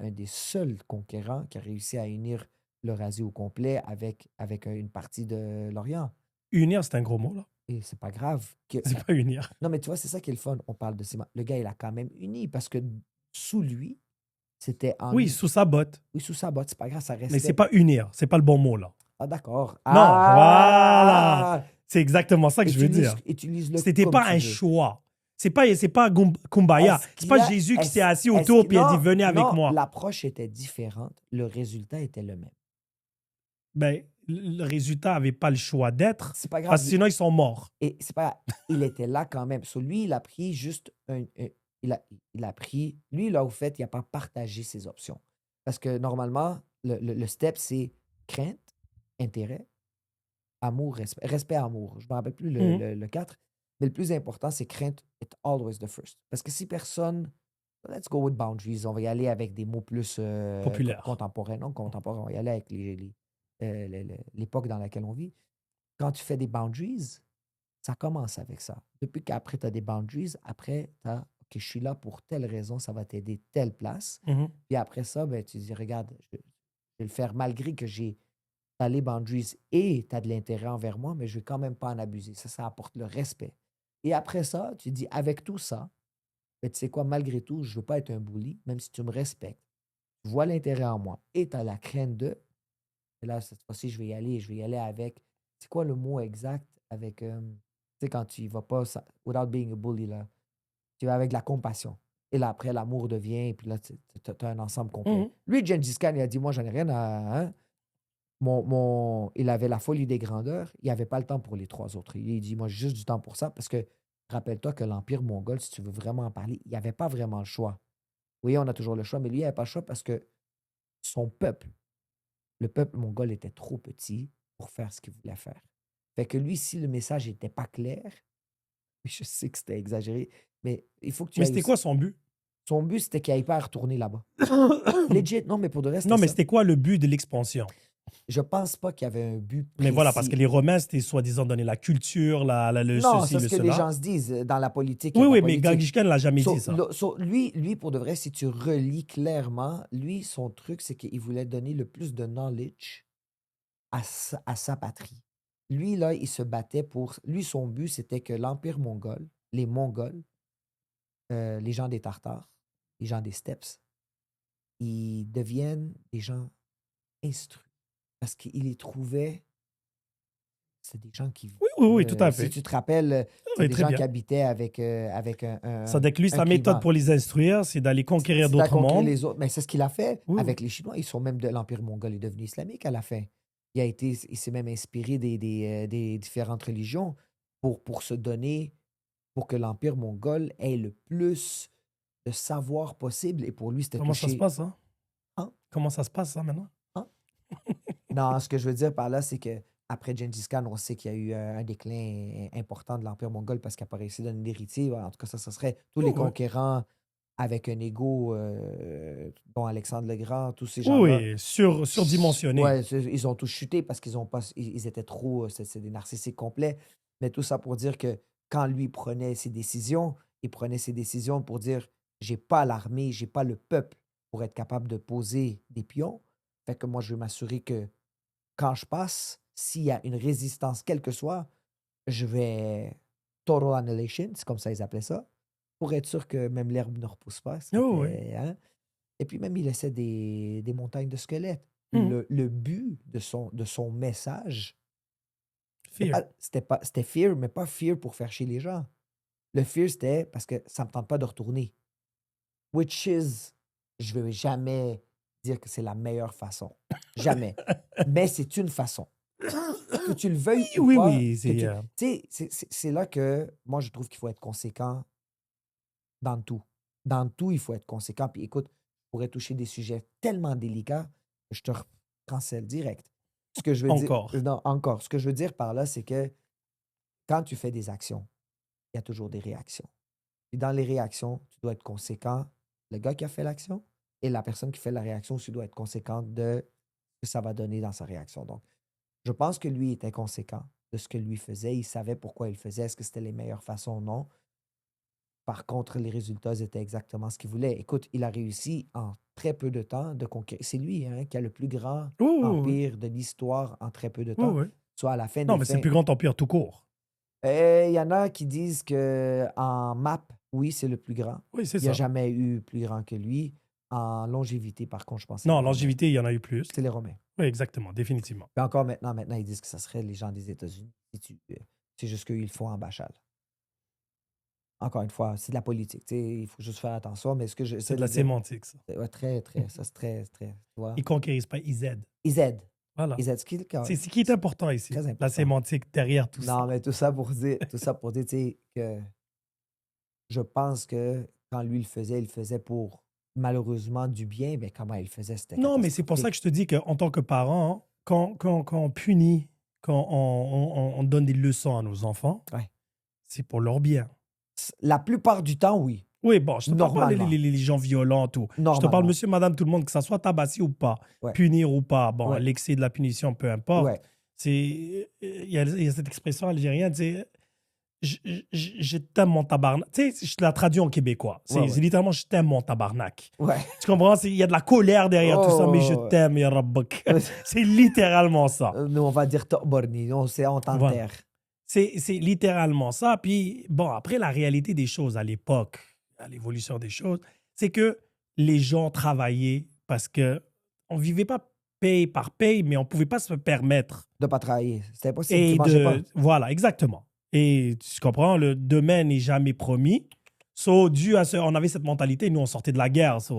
un des seuls conquérants qui a réussi à unir l'Eurasie au complet avec une partie de l'Orient. Unir, c'est un gros mot, là. Et c'est pas grave. C'est pas unir. Non, mais tu vois, c'est ça qui est le fun. On parle de le gars, il a quand même uni parce que sous lui, c'était en. Oui, sous sa botte. Oui, sous sa botte, c'est pas grave, ça restait. Mais c'est pas unir, c'est pas le bon mot, là. Ah, d'accord. Non, voilà. C'est exactement ça que je veux dire. Utilise-le C'était comme pas tu un veux. choix. C'est pas Kumbaya. Est-ce C'est qu'il pas a- Jésus qui est-ce- s'est assis est-ce autour que- puis il a dit non, venez avec non, moi. l'approche était différente. Le résultat était le même. Ben, le résultat avait pas le choix d'être C'est pas grave. parce que sinon ils sont morts. Et c'est pas, il était là quand même. So, lui, il a pris juste il a pris, lui, là, au fait, il n'a pas partagé ses options. Parce que normalement, le step, c'est crainte, intérêt, amour, respect, amour. Je ne me rappelle plus Mhm. le 4. Mais le plus important, c'est crainte, it's always the first. Parce que si personne, let's go with boundaries, on va y aller avec des mots plus Populaire. contemporains. Non, contemporains, on va y aller avec l'époque dans laquelle on vit. Quand tu fais des boundaries, ça commence avec ça. Depuis qu'après, tu as des boundaries, après, tu as, OK, je suis là pour telle raison, ça va t'aider telle place. Mhm. Puis après ça, ben, tu dis, regarde, je vais le faire malgré que t'as les boundaries et tu as de l'intérêt envers moi, mais je ne vais quand même pas en abuser. Ça apporte le respect. Et après ça, tu dis, avec tout ça, ben, tu sais quoi, malgré tout, je ne veux pas être un bully, même si tu me respectes. Tu vois l'intérêt en moi et tu as la crainte de. Et là, cette fois-ci, je vais y aller avec. C'est quoi le mot exact avec. Tu sais, quand tu y vas pas, without being a bully, là, tu vas avec de la compassion. Et là, après, l'amour devient, et puis là, tu as un ensemble complet. Mhm. Lui, Gengis Khan, il a dit, moi, j'en ai rien à. Hein? Il avait la folie des grandeurs, il n'avait pas le temps pour les trois autres. Il dit, moi, j'ai juste du temps pour ça, parce que rappelle-toi que l'Empire mongol, si tu veux vraiment en parler, il n'y avait pas vraiment le choix. Oui, on a toujours le choix, mais lui, il n'avait pas le choix parce que son peuple, le peuple mongol était trop petit pour faire ce qu'il voulait faire. Fait que lui, si le message n'était pas clair, je sais que c'était exagéré, mais il faut que tu Mais ailles c'était aussi. quoi son but? Son but, c'était qu'il n'aille pas à retourner là-bas. Legit, non, mais pour de reste, Non, mais ça. c'était quoi le but de l'expansion? Je pense pas qu'il y avait un but Mais précis. voilà, parce que les Romains, c'était soi-disant donner la culture, le Non, ceci, c'est le ce que les cela. gens se disent dans la politique. il y Oui, a de la oui, mais politique. Gengis Khan l'a jamais dit ça. Lui, pour de vrai, si tu relis clairement, lui, son truc, c'est qu'il voulait donner le plus de knowledge à sa patrie. Lui, là, il se battait pour. Lui, son but, c'était que l'Empire mongol, les Mongols, les gens des Tartares, les gens des steppes, ils deviennent des gens instruits. Parce qu'il les trouvait. C'est des gens qui. Oui, tout à Si fait. tu te rappelles, c'est Oui, des très gens bien. qui habitaient avec un, Ça dit que lui, un sa méthode climat. pour les instruire, c'est d'aller conquérir C'est à d'autres conquérir mondes. les autres. Mais c'est ce qu'il a fait Oui, avec les Chinois. Ils sont même de l'Empire mongol est devenu islamique à la fin. Il s'est même inspiré des différentes religions pour se donner, pour que l'Empire mongol ait le plus de savoir possible. Et pour lui, c'était Comment ça se touché. passe, ça? Hein? Comment ça se passe, ça, maintenant? Hein? Non, ce que je veux dire par là, c'est que après Gengis Khan, on sait qu'il y a eu un déclin important de l'Empire mongol parce qu'il n'a pas réussi à donner d'héritier. En tout cas, ça serait tous les Oui, oui. conquérants avec un ego, dont Alexandre le Grand, tous ces Oui, gens-là. oui, surdimensionné. Ouais, ils ont tous chuté parce qu'ils ont pas, ils étaient trop, c'est des narcissiques complets. Mais tout ça pour dire que quand lui prenait ses décisions, il prenait ses décisions pour dire, j'ai pas l'armée, j'ai pas le peuple pour être capable de poser des pions. Fait que moi, je veux m'assurer que quand je passe, s'il y a une résistance, quelle que soit, je vais total annihilation, c'est comme ça ils appelaient ça, pour être sûr que même l'herbe ne repousse pas. Oh, oui. Hein. Et puis même, il laissait des montagnes de squelettes. Mhm. Le but de son message, Fear. c'était fear, mais pas fear pour faire chier les gens. Le fear, c'était parce que ça ne me tente pas de retourner. Which is, je ne vais jamais dire que c'est la meilleure façon. Jamais. Mais c'est une façon. Que tu le veuilles ou Oui, pas. oui, Tu sais, c'est là que moi, je trouve qu'il faut être conséquent dans tout. Dans tout, il faut être conséquent. Puis écoute, je pourrais toucher des sujets tellement délicats que je te cancelle direct. Ce que je veux Encore. dire. Non, encore. Ce que je veux dire par là, c'est que quand tu fais des actions, il y a toujours des réactions. Puis dans les réactions, tu dois être conséquent. Le gars qui a fait l'action et la personne qui fait la réaction aussi doit être conséquente de ce que ça va donner dans sa réaction. Donc, je pense que lui était conséquent de ce que lui faisait. Il savait pourquoi il faisait. Est-ce que c'était les meilleures façons ou non? Par contre, les résultats étaient exactement ce qu'il voulait. Écoute, il a réussi en très peu de temps de conquérir. C'est lui qui a le plus grand Oui, oui, oui. empire de l'histoire en très peu de Oui, temps. oui. Soit à la fin Non, des mais c'est fins. le plus grand empire tout court. Il y en a qui disent qu'en map, oui, c'est le plus grand. Oui, c'est Il n'y a ça. jamais eu plus grand que lui. En longévité, par contre, je pense que c'est Non, les en Romains. longévité, il y en a eu plus. C'est les Romains. Oui, exactement, définitivement. Puis encore maintenant, ils disent que ça serait les gens des États-Unis. Si tu C'est juste qu'ils le font en bachal. Encore une fois, c'est de la politique. Il faut juste faire attention. Mais ce que C'est j'essaie de de la dire, sémantique, ça. ouais, très, très, ça c'est très, très, tu vois. Ils conquérisent pas, ils aident. Ils aident. Voilà. Ils aident. Ce qui est C'est ce qui est important ici. très La important. sémantique derrière tout ça. Non, mais tout ça pour dire, tu sais, que je pense que quand lui il le faisait pour malheureusement du bien, mais comment il le faisait, c'était Non, mais c'est pour ça que catastrophique. je te dis qu'en tant que parent, quand on punit, quand on donne des leçons à nos enfants, Ouais. c'est pour leur bien. La plupart du temps, oui. Oui, bon, je te parle pas Normalement. les gens violents, tout. Je te parle Normalement. monsieur, madame, tout le monde, que ça soit tabassé ou pas, Ouais. punir ou pas, bon, Ouais. l'excès de la punition, peu importe. Ouais. Il y a cette expression algérienne, c'est je t'aime mon tabarnak. Tu sais, je te la traduis en québécois. C'est Ouais. littéralement je t'aime mon tabarnak. Ouais. Tu comprends? Il y a de la colère derrière tout ça, mais je Oh. t'aime, ya rabbak. C'est littéralement ça. Nous, on va dire Borni. On Voilà. t'enterre. C'est littéralement ça. Puis, bon, après, la réalité des choses à l'époque, à l'évolution des choses, c'est que les gens travaillaient parce que on vivait pas paye par paye, mais on pouvait pas se permettre. De pas travailler. C'était impossible. Tu Et mangeais pas. voilà, exactement. Et tu comprends, le demain n'est jamais promis. Dû à on avait cette mentalité, nous, on sortait de la guerre. Tu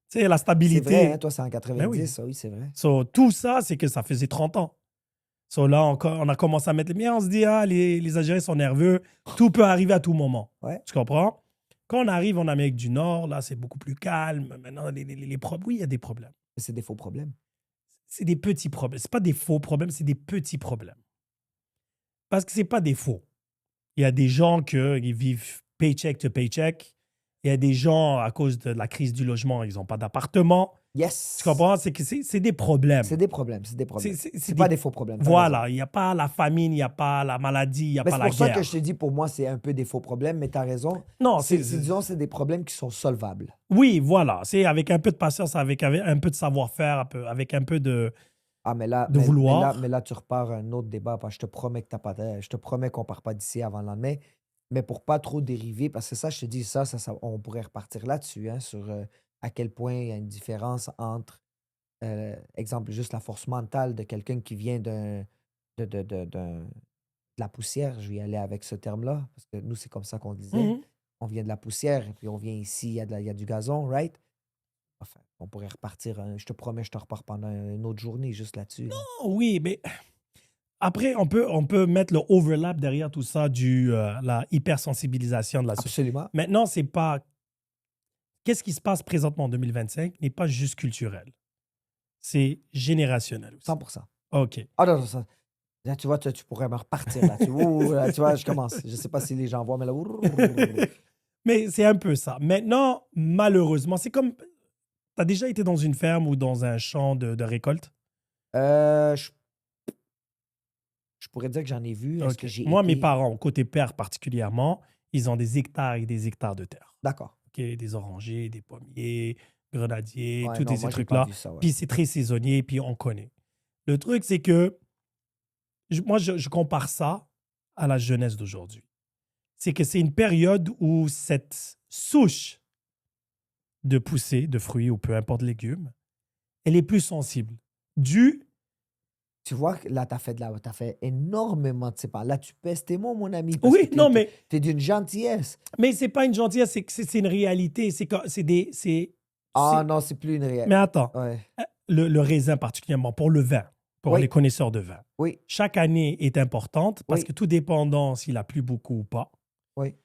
sais, la C'est stabilité. vrai, hein, toi, c'est en Ben 90, oui. ça, oui, c'est vrai. Tout ça, c'est que ça faisait 30 ans. Là, on a commencé à mettre les miens. On se dit, les Algériens sont nerveux. Tout peut arriver à tout moment. Ouais. Tu comprends? Quand on arrive en Amérique du Nord, là, c'est beaucoup plus calme. Maintenant, oui, il y a des problèmes. C'est des faux problèmes. C'est des petits problèmes. C'est pas des faux problèmes, c'est des petits problèmes. Parce que c'est pas des faux. Il y a des gens qui vivent paycheck to paycheck. Il y a des gens, à cause de la crise du logement, ils n'ont pas d'appartement. Yes. Tu comprends? C'est des problèmes. C'est des problèmes. C'est des problèmes. C'est C'est pas des faux problèmes. T'as Voilà. raison. Il n'y a pas la famine, il n'y a pas la maladie, il n'y a Mais pas c'est la pour ça guerre. que je te dis, pour moi, c'est un peu des faux problèmes, mais tu as raison. Non, disons, c'est des problèmes qui sont solvables. Oui, voilà. C'est avec un peu de patience, avec un peu de savoir-faire, avec un peu de Ah, mais là, vouloir. mais là, tu repars à un autre débat, parce que je te promets que je te promets qu'on part pas d'ici avant le lendemain. Mais pour pas trop dériver, parce que ça, je te dis, ça on pourrait repartir là-dessus, hein, sur à quel point il y a une différence entre, exemple, juste la force mentale de quelqu'un qui vient de la poussière. Je vais y aller avec ce terme-là, parce que nous, c'est comme ça qu'on le disait. Mhm. On vient de la poussière, et puis on vient ici, il y a du gazon, right? Enfin, on pourrait repartir, je te promets, je te repars pendant une autre journée juste là-dessus. là. Oh, oui, mais après, on peut mettre le overlap derrière tout ça la hypersensibilisation de la société. Absolument. Maintenant, c'est pas. Qu'est-ce qui se passe présentement en 2025 n'est pas juste culturel. C'est générationnel aussi. 100%. OK. Ah non, ça. Là, tu vois, tu pourrais me repartir là-dessus. Ouh, là, tu vois, je commence. Je sais pas si les gens voient, mais là. Mais c'est un peu ça. Maintenant, malheureusement, c'est comme. Tu as déjà été dans une ferme ou dans un champ de récolte? Je pourrais dire que j'en ai vu. Est-ce OK. que j'ai Moi, mes été. parents, côté père particulièrement, ils ont des hectares et des hectares de terre. D'accord. OK, des orangers, des pommiers, grenadiers, Ouais, tous non, ces moi, j'ai pas trucs-là. vu ça. Ouais. Puis c'est très saisonnier, puis on connaît. Le truc, c'est que moi, je compare ça à la jeunesse d'aujourd'hui. C'est que c'est une période où cette souche de poussée, de fruits ou peu importe légumes, elle est plus sensible. Dû, Tu vois, que là, t'as fait énormément de séparation. Là, tu pèses tes mots, mon ami. Parce oui, que non, mais t'es d'une gentillesse. c'est pas une gentillesse, c'est une réalité. Ah non, c'est plus une Mais réalité. attends, Ouais. le raisin particulièrement, pour le vin, pour Oui. les connaisseurs de vin, Oui, chaque année est importante parce Oui. que tout dépendant s'il a plu beaucoup ou pas, oui.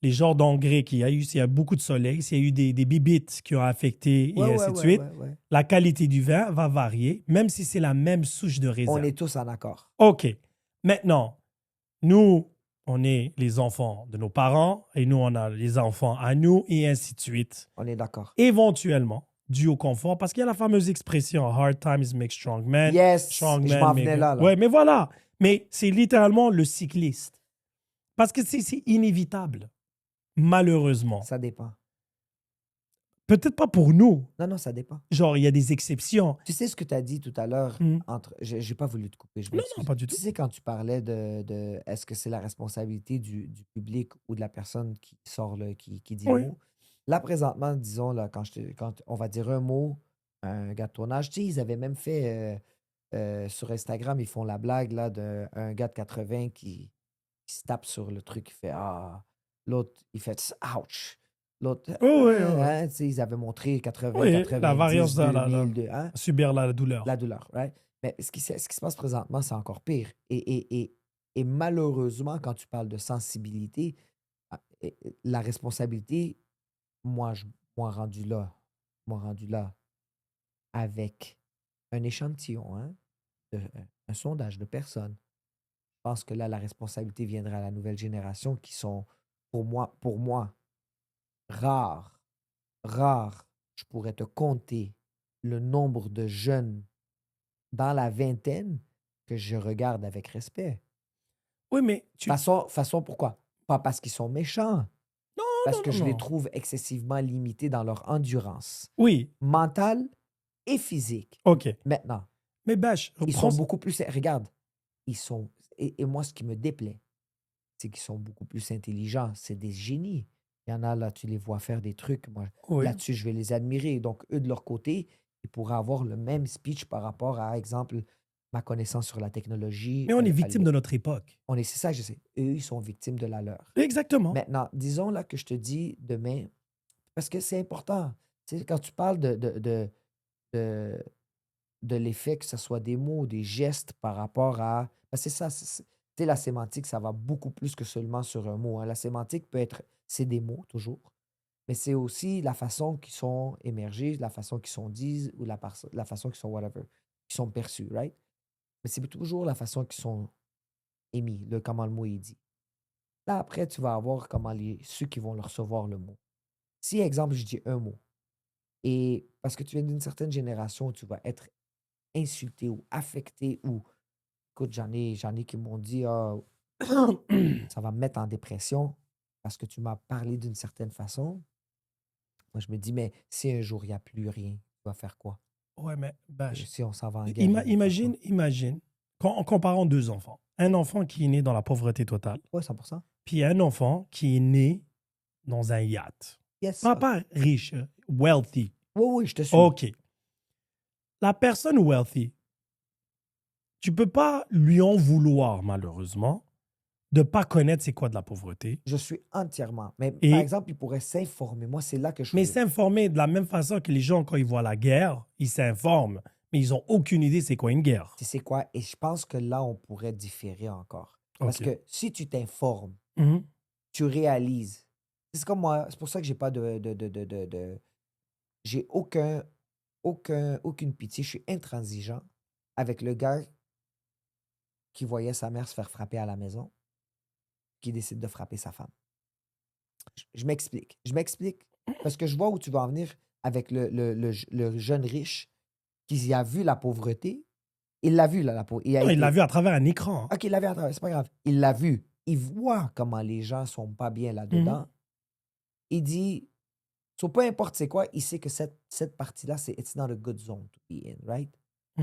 les genres d'engrais qu'il y a eu, s'il y a beaucoup de soleil, s'il y a eu des bibites qui ont affecté Ouais, et ouais, ainsi de ouais, suite, ouais. la qualité du vin va varier, même si c'est la même souche de raisin. On est tous en accord. OK. Maintenant, nous, on est les enfants de nos parents et nous, on a les enfants à nous et ainsi de suite. On est d'accord. Éventuellement, dû au confort, parce qu'il y a la fameuse expression hard times make strong men. Yes, Strong je men m'en make- venais là. Ouais, mais voilà. Mais c'est littéralement le cycliste. Parce que c'est inévitable, malheureusement. Ça dépend. Peut-être pas pour nous. Non, ça dépend. Genre, il y a des exceptions. Tu sais ce que tu as dit tout à l'heure Mhm. entre. J'ai pas voulu te couper, je Non, m'excuse. non, pas du tout. Tu sais, quand tu parlais de est-ce que c'est la responsabilité du public ou de la personne qui sort qui dit Oui. le mot? Là, présentement, disons, là, quand on va dire un mot, un gars de tournage, tu sais, ils avaient même fait sur Instagram, ils font la blague là, d'un gars de 80 qui il se tape sur le truc, il fait ah. L'autre, il fait ouch. L'autre, Oh, oui, oui. hein, tu sais, ils avaient montré 80, Oui, la 90, variance de 2000, hein, subir la douleur. la douleur, right? Mais ce qui se passe présentement, c'est encore pire. Et malheureusement, quand tu parles de sensibilité, la responsabilité, moi, moi rendu là, avec un échantillon, hein, un sondage de personnes, je pense que là, la responsabilité viendra à la nouvelle génération qui sont, pour moi, rares. Rares. Je pourrais te compter le nombre de jeunes dans la vingtaine que je regarde avec respect. Oui, mais Façon pourquoi? Pas parce qu'ils sont méchants, parce non, que non, je les non. trouve excessivement limités dans leur endurance Oui, mentale et physique. OK. Maintenant, Mais Bash, ils sont beaucoup plus... Regarde, ils sont... Et moi, ce qui me déplaît, c'est qu'ils sont beaucoup plus intelligents. C'est des génies. Il y en a, là, tu les vois faire des trucs. Moi, Oui. là-dessus, je vais les admirer. Donc, eux, de leur côté, ils pourraient avoir le même speech par rapport à, exemple, ma connaissance sur la technologie. Mais on est victime de notre époque. C'est ça que je sais. Eux, ils sont victimes de la leur. Exactement. Maintenant, disons là que je te dis demain, parce que c'est important. Tu sais, quand tu parles de, de l'effet que ce soit des mots, des gestes par rapport à... parce que c'est ça, tu sais, la sémantique, ça va beaucoup plus que seulement sur un mot, hein. La sémantique peut être, c'est des mots toujours, mais c'est aussi la façon qu'ils sont émergés, la façon qu'ils sont dits ou la façon qu'ils sont whatever, qui sont perçus, right? Mais c'est toujours la façon qu'ils sont émis, comment le mot est dit. Là, après, tu vas avoir comment ceux qui vont le recevoir le mot. Si, exemple, je dis un mot, et parce que tu viens d'une certaine génération où tu vas être insulté ou affecté ou écoute, j'en ai qui m'ont dit ah, ça va me mettre en dépression parce que tu m'as parlé d'une certaine façon. Moi, je me dis, mais si un jour il n'y a plus rien, tu vas faire quoi? Ouais, mais Bash, Si on s'en va en guerre, ils vont faire quoi? imagine, en comparant deux enfants. Un enfant qui est né dans la pauvreté totale, Ouais, 100%. puis un enfant qui est né dans un yacht. Yes. Pas riche, wealthy. Oui, oui, je te suis. OK. La personne wealthy, tu peux pas lui en vouloir, malheureusement, de pas connaître c'est quoi de la pauvreté. Je suis entièrement. Mais Et- par exemple, il pourrait s'informer. Moi, c'est là que je Mais veux. s'informer de la même façon que les gens, quand ils voient la guerre, ils s'informent, mais ils ont aucune idée c'est quoi une guerre. Tu sais quoi? Et je pense que là, on pourrait différer encore. Parce OK. que si tu t'informes, Mhm. tu réalises. C'est comme moi, c'est pour ça que j'ai pas j'ai aucune pitié. Je suis intransigeant avec le gars qui voyait sa mère se faire frapper à la maison, qui décide de frapper sa femme. Je m'explique. Je m'explique parce que je vois où tu vas en venir avec le jeune riche qui a vu la pauvreté. Il l'a vu, là, la pauvreté. Non, il l'a vu à travers un écran. OK, il l'a vu à travers, c'est pas grave. Il l'a vu. Il voit comment les gens sont pas bien là-dedans. Il dit, so, peu importe c'est quoi, il sait que cette partie-là, c'est it's not a good zone to be in, right?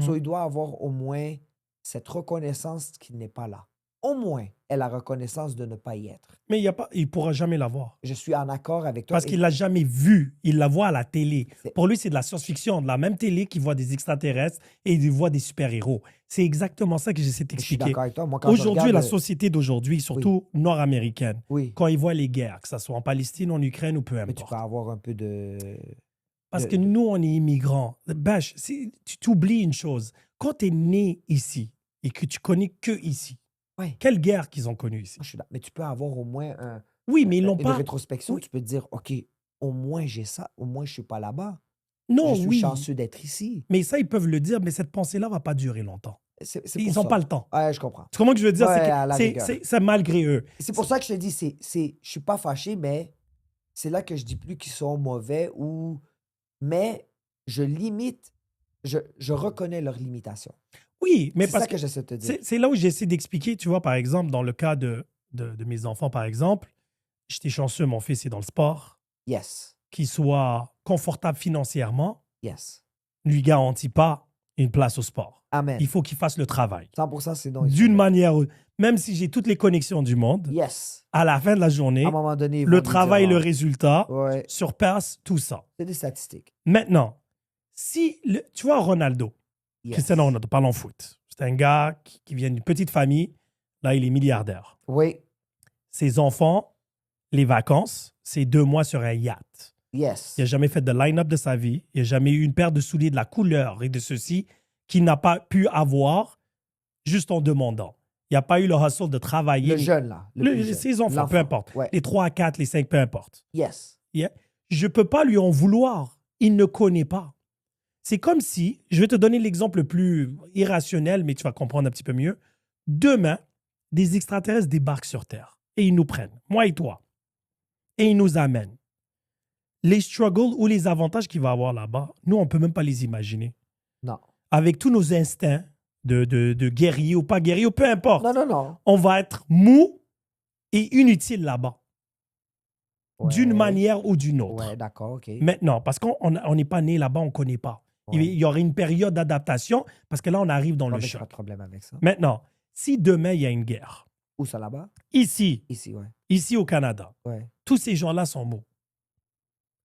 So, il doit avoir au moins cette reconnaissance qu'il n'est pas là. Au moins, est la reconnaissance de ne pas y être. Mais il ne pourra jamais l'avoir. Je suis en accord avec toi. Parce qu'il ne l'a jamais vu. Il la voit à la télé. C'est- Pour lui, c'est de la science-fiction. De la même télé qu'il voit des extraterrestres et il voit des super-héros. C'est exactement ça que j'essaie Je suis d'expliquer. d'accord avec toi. Moi, quand je Aujourd'hui, regarde la société d'aujourd'hui, surtout nord-américaine, Oui, quand ils voient les guerres, que ce soit en Palestine, en Ukraine ou peu mais tu importe. peux avoir un peu de... Parce que nous, on est immigrants. Bâche, tu t'oublies une chose. Quand tu es né ici et que tu connais que ici, Ouais. quelle guerre qu'ils ont connue ici? Mais tu peux avoir au moins Oui, mais ils l'ont une pas. rétrospection. Oui. Tu peux te dire, OK, au moins j'ai ça. Au moins, je suis pas là-bas. Non, Je suis oui. chanceux d'être ici. Mais ça, ils peuvent le dire, mais cette pensée-là va pas durer longtemps. C'est Ils pour n'ont ça. pas le temps. Ouais, je comprends. Tu comprends ce que je veux dire? Ouais, C'est que à la rigueur. c'est malgré eux. C'est pour ça que je te dis, je suis pas fâché, mais c'est là que je dis plus qu'ils sont mauvais ou... Mais je limite, je reconnais leurs limitations. Oui, mais C'est parce ça que j'essaie de te dire. c'est là où j'essaie d'expliquer, tu vois, par exemple, dans le cas de mes enfants, par exemple, j'étais chanceux, mon fils est dans le sport, Yes. qu'il soit confortable financièrement, Yes. ne lui garantit pas une place au sport. Amen. Il faut qu'il fasse le travail. 100%, c'est non. D'une manière, même si j'ai toutes les connexions du monde, Yes. à la fin de la journée, À un moment donné, ils vont le lui travail, dire, le ah, résultat ouais, surpasse tout ça. c'est des statistiques. Maintenant, tu vois Ronaldo, Yes. Cristiano Ronaldo, parlons foot. C'est un gars qui vient d'une petite famille. Là, il est milliardaire. Oui. ses enfants, les vacances, c'est 2 mois sur un yacht. Yes. Il n'a jamais fait de line-up de sa vie. Il n'a jamais eu une paire de souliers de la couleur et de ceci qu'il n'a pas pu avoir juste en demandant. Il n'y a pas eu le hustle de travailler. Le jeune, là. Le plus jeune. Ses enfants, peu importe. Ouais. Les 3 à 4, les 5, peu importe. Yes. Yeah. Je ne peux pas lui en vouloir. Il ne connaît pas. C'est comme si, je vais te donner l'exemple le plus irrationnel, mais tu vas comprendre un petit peu mieux. Demain, des extraterrestres débarquent sur Terre et ils nous prennent, moi et toi, et ils nous amènent. Les struggles ou les avantages qu'il va avoir là-bas, nous, on ne peut même pas les imaginer. Non. Avec tous nos instincts de guerrier ou pas guerrier, ou peu importe, Non. on va être mou et inutile là-bas, Ouais. d'une manière ou d'une autre. Ouais, d'accord, OK. Maintenant, parce qu'on n'est pas né là-bas, on ne connaît pas. Ouais. Il y aurait une période d'adaptation parce que là, on arrive dans Ouais, le mais j'ai choc. pas de problème avec ça. Maintenant, si demain, il y a une guerre, Où ça, là-bas? ici ouais. Ici au Canada, Ouais. tous ces gens-là sont mous.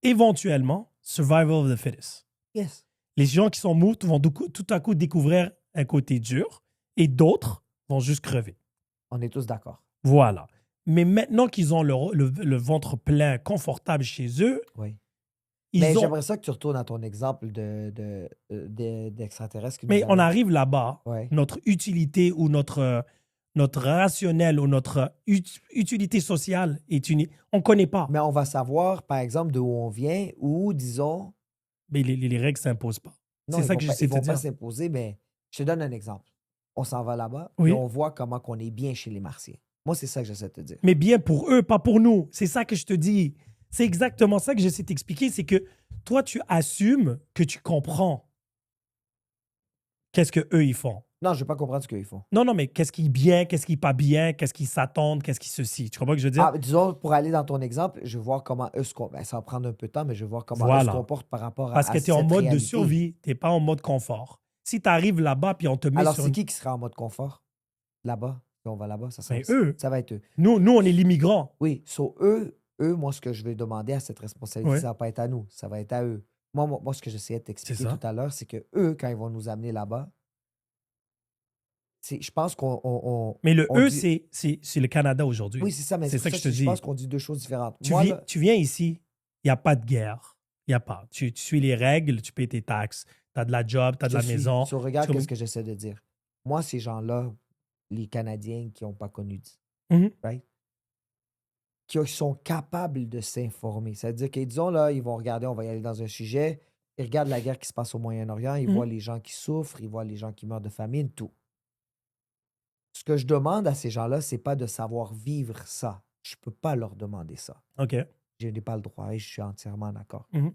Éventuellement, survival of the fittest. Yes. Les gens qui sont mous vont tout à coup découvrir un côté dur et d'autres vont juste crever. On est tous d'accord. Voilà. Mais maintenant qu'ils ont le ventre plein, confortable chez eux, Oui. ils Mais ont... j'aimerais ça que tu retournes à ton exemple d'extraterrestres. qui Mais nous on amènent. arrive là-bas, Ouais. notre utilité ou notre rationnel ou notre utilité sociale est unie. On ne connaît pas. Mais on va savoir, par exemple, d'où on vient ou, disons... Mais les règles ne s'imposent pas. Non, C'est ils ça vont que pas- j'essaie ils de vont te pas dire. s'imposer, mais je te donne un exemple. On s'en va là-bas Oui. et on voit comment qu'on est bien chez les Martiens. Moi, c'est ça que j'essaie de te dire. Mais bien pour eux, pas pour nous. C'est ça que je te dis. C'est exactement ça que j'essaie de t'expliquer. C'est que toi, tu assumes que tu comprends qu'est-ce qu'eux, ils font. Non, je ne veux pas comprendre ce qu'ils font. Non, mais qu'est-ce qui est bien, qu'est-ce qui est pas bien, qu'est-ce qu'ils s'attendent, qu'est-ce qui ceci. Tu comprends ce que je veux dire? Disons, pour aller dans ton exemple, je vais voir comment eux se comportent. Ça va prendre un peu de temps, mais je vais voir comment eux Voilà. se comportent par rapport Parce à que tu es en cette mode de réalité. survie, tu n'es pas en mode confort. Si tu arrives là-bas puis on te met Alors, sur c'est une... qui sera en mode confort? Là-bas? Si on va là-bas, Ben, eux. Ça va être eux. Nous, on est l'immigrant. Oui, eux, moi, ce que je vais demander à cette responsabilité, Ouais. ça va pas être à nous, ça va être à eux. Moi, ce que j'essayais de C'est t'expliquer ça. tout à l'heure, c'est que eux, quand ils vont nous amener là-bas, je pense qu'on... Mais le on eux, dit- c'est le Canada aujourd'hui. Oui, c'est ça, mais c'est c'est ça pour que je te je dis. pense qu'on dit deux choses différentes. Moi, là, Tu viens ici, il n'y a pas de guerre. Il n'y a pas. Tu suis les règles, tu payes tes taxes, tu as de la job, tu as de je la suis- maison. so, regarde Tu- ce que j'essaie de dire. Moi, ces gens-là, les Canadiens qui n'ont pas connu Mhm. right? Qui sont capables de s'informer. C'est-à-dire que, disons, là, ils vont regarder, on va y aller dans un sujet, ils regardent la guerre qui se passe au Moyen-Orient, ils Mhm. voient les gens qui souffrent, ils voient les gens qui meurent de famine, tout. Ce que je demande à ces gens-là, c'est pas de savoir vivre ça. Je peux pas leur demander ça. OK. Je n'ai pas le droit et je suis entièrement d'accord. Mhm.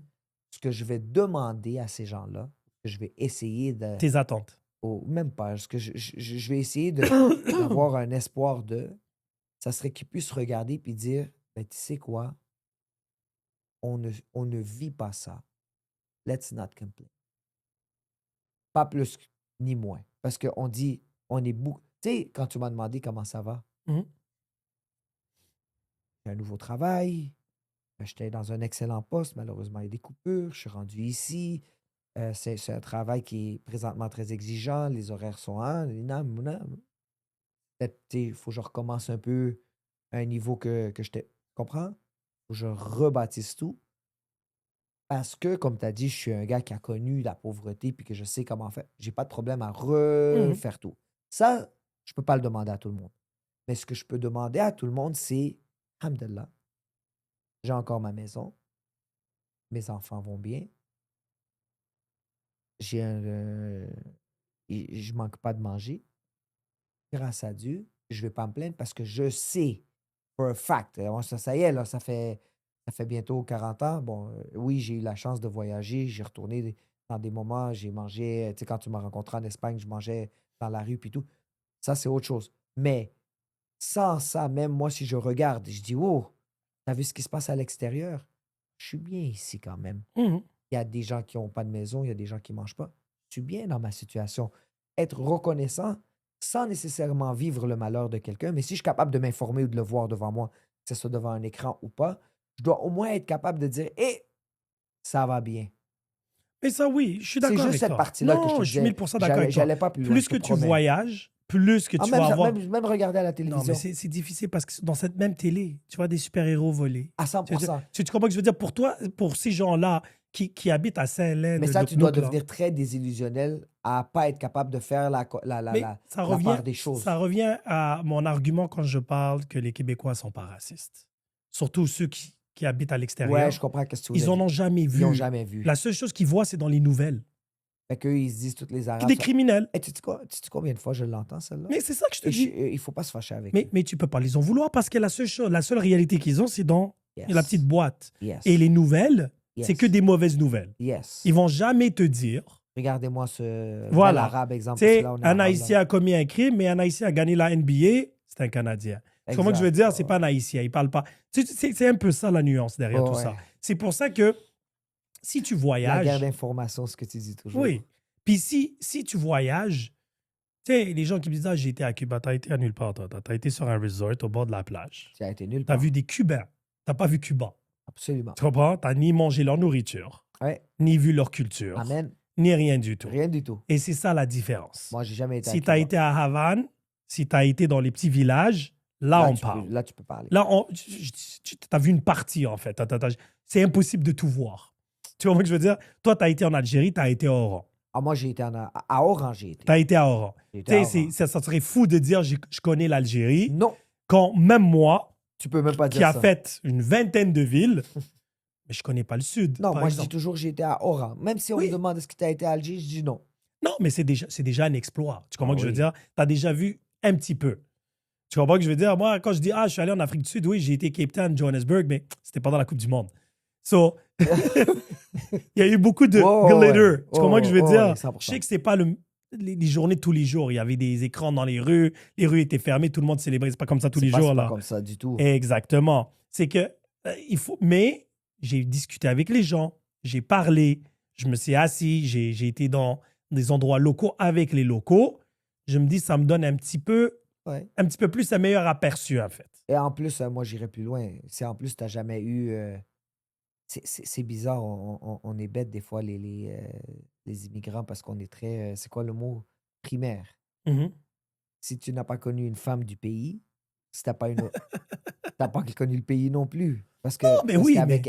Ce que je vais demander à ces gens-là, que je vais essayer de... Tes attentes. même pas. Ce que je vais essayer d'avoir un espoir ça serait qu'ils puissent regarder et dire, ben, tu sais quoi, on ne vit pas ça. Let's not complain. Pas plus ni moins. Parce qu'on dit, on est beaucoup. Tu sais, quand tu m'as demandé comment ça va, Mhm. j'ai un nouveau travail, j'étais dans un excellent poste, malheureusement, il y a des coupures, je suis rendu ici. C'est un travail qui est présentement très exigeant, les horaires sont il faut que je recommence un peu à un niveau que j'étais. Tu comprends? Faut que je rebâtisse tout. Parce que, comme tu as dit, je suis un gars qui a connu la pauvreté puis que je sais comment faire. J'ai pas de problème à refaire tout. Ça, je peux pas le demander à tout le monde. Mais ce que je peux demander à tout le monde, c'est Alhamdulillah, j'ai encore ma maison. Mes enfants vont bien. J'ai je manque pas de manger. Grâce à Dieu, je vais pas me plaindre parce que je sais, for a fact, ça y est, là, ça fait bientôt 40 ans. Bon, oui, j'ai eu la chance de voyager. J'ai retourné dans des moments, j'ai mangé, tu sais, quand tu m'as rencontré en Espagne, je mangeais dans la rue puis tout. Ça, c'est autre chose. Mais sans ça, même moi, si je regarde, je dis, oh, t'as vu ce qui se passe à l'extérieur? Je suis bien ici quand même. Mhm. Il y a des gens qui n'ont pas de maison, il y a des gens qui ne mangent pas. Je suis bien dans ma situation. Être reconnaissant sans nécessairement vivre le malheur de quelqu'un, mais si je suis capable de m'informer ou de le voir devant moi, que ce soit devant un écran ou pas, je dois au moins être capable de dire, hé, ça va bien. Mais ça, oui, je suis C'est d'accord juste avec cette toi. partie-là que je te Non, je suis disais. 1000% d'accord avec toi. J'allais pas plus loin, Plus je que te tu promets. voyages, plus que tu vas avoir. Même regarder à la Non, télévision. mais c'est difficile parce que dans cette même télé, tu vois des super-héros voler. À Tu, 100%. tu comprends ce que je veux dire? Pour toi, pour ces gens-là qui habitent à Saint-Lin, Mais ça, tu dois devenir très désillusionnel à pas être capable de faire la part des choses. Ça revient à mon argument quand je parle que les Québécois sont pas racistes. Surtout ceux qui habitent à l'extérieur. Ouais, je comprends ce que tu veux Ils dire. en ont jamais vu. Ils n'ont jamais vu. La seule chose qu'ils voient, c'est dans les nouvelles. Fait qu'eux, ils se disent toutes les Arabes. Des criminels. Hey, tu sais combien de fois je l'entends, celle-là? Mais c'est ça que je te dis. Il faut pas se fâcher avec eux. Mais tu peux pas les en vouloir parce que la seule réalité qu'ils ont, c'est dans la petite boîte. Yes. Et les nouvelles, Yes. c'est que des mauvaises nouvelles. Yes. Ils vont jamais te dire. Regardez-moi ce Voilà. arabe exemple. Tu sais, Là, on est un arabe, Haïtien a commis un crime, mais un Haïtien a gagné la NBA, c'est un Canadien. Comment que je veux dire? C'est pas un Haïtien, il parle pas. C'est un peu ça la nuance derrière tout ça. C'est pour ça que si tu voyages. La guerre d'information, ce que tu dis toujours. Oui. Puis si tu voyages, tu sais, les gens qui me disent, ah, j'ai été à Cuba, t'as été à nulle part, toi. T'as été sur un resort au bord de la plage. Tu as été nulle part. T'as vu des Cubains. T'as pas vu Cuba. Absolument. Tu comprends? T'as ni mangé leur nourriture, ni vu leur culture, Amen. ni rien du tout. Rien du tout. Et c'est ça la différence. Moi, j'ai jamais été à Si Cuba. t'as été à Havane, si t'as été dans les petits villages, là on parle. Là, tu peux parler. Là, t'as vu une partie, en fait. C'est impossible de tout voir. Tu vois ce que je veux dire? Toi, t'as été en Algérie, t'as été à Oran. Ah, moi, j'ai été à Oran, j'ai été. T'as été à Oran. Ça serait fou de dire je connais l'Algérie. Non. Quand même moi, tu peux même pas dire qui a fait une vingtaine de villes, mais je connais pas le Sud. Non, moi, je dis toujours j'ai été à Oran. Même si on me demande est-ce que tu as été à Alger, je dis non. Non, mais c'est déjà un exploit. Tu comprends ce que je veux dire? Tu as déjà vu un petit peu. Tu comprends ce que je veux dire? Moi, quand je dis, je suis allé en Afrique du Sud, oui, j'ai été Cape Town, Johannesburg, mais c'était pendant la Coupe du Monde. So, il y a eu beaucoup de glitter. Tu comprends ce que je veux dire? 100%. Je sais que c'est pas les journées de tous les jours. Il y avait des écrans dans les rues étaient fermées, tout le monde célébrait. C'est pas comme ça tous les jours. C'est là. pas comme ça du tout. Exactement. C'est que, il faut. Mais j'ai discuté avec les gens, j'ai parlé, je me suis assis, j'ai été dans des endroits locaux avec les locaux. Je me dis, ça me donne un petit peu plus un meilleur aperçu, en fait. Et en plus, moi, j'irais plus loin. Si en plus, tu n'as jamais eu. C'est bizarre, on est bête des fois, les immigrants, parce qu'on est très. C'est quoi le mot? Primaire. Mm-hmm. Si tu n'as pas connu une femme du pays, si tu n'as pas pas connu le pays non plus. Parce qu'avec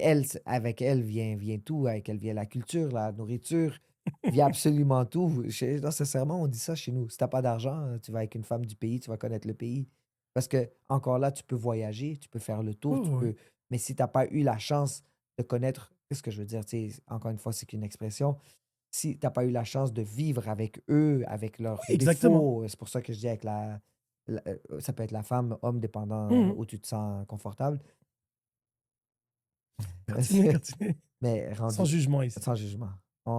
elle vient tout, avec elle vient la culture, la nourriture, vient absolument tout. Non, sincèrement, on dit ça chez nous. Si tu n'as pas d'argent, tu vas avec une femme du pays, tu vas connaître le pays. Parce que encore là, tu peux voyager, tu peux faire le tour, mais si tu n'as pas eu la chance de connaître, qu'est-ce que je veux dire? Encore une fois, c'est qu'une expression. Si tu n'as pas eu la chance de vivre avec eux, avec leurs défauts, c'est pour ça que je dis avec ça peut être la femme, homme dépendant où tu te sens confortable. Continue. Mais sans jugement ici. Sans jugement.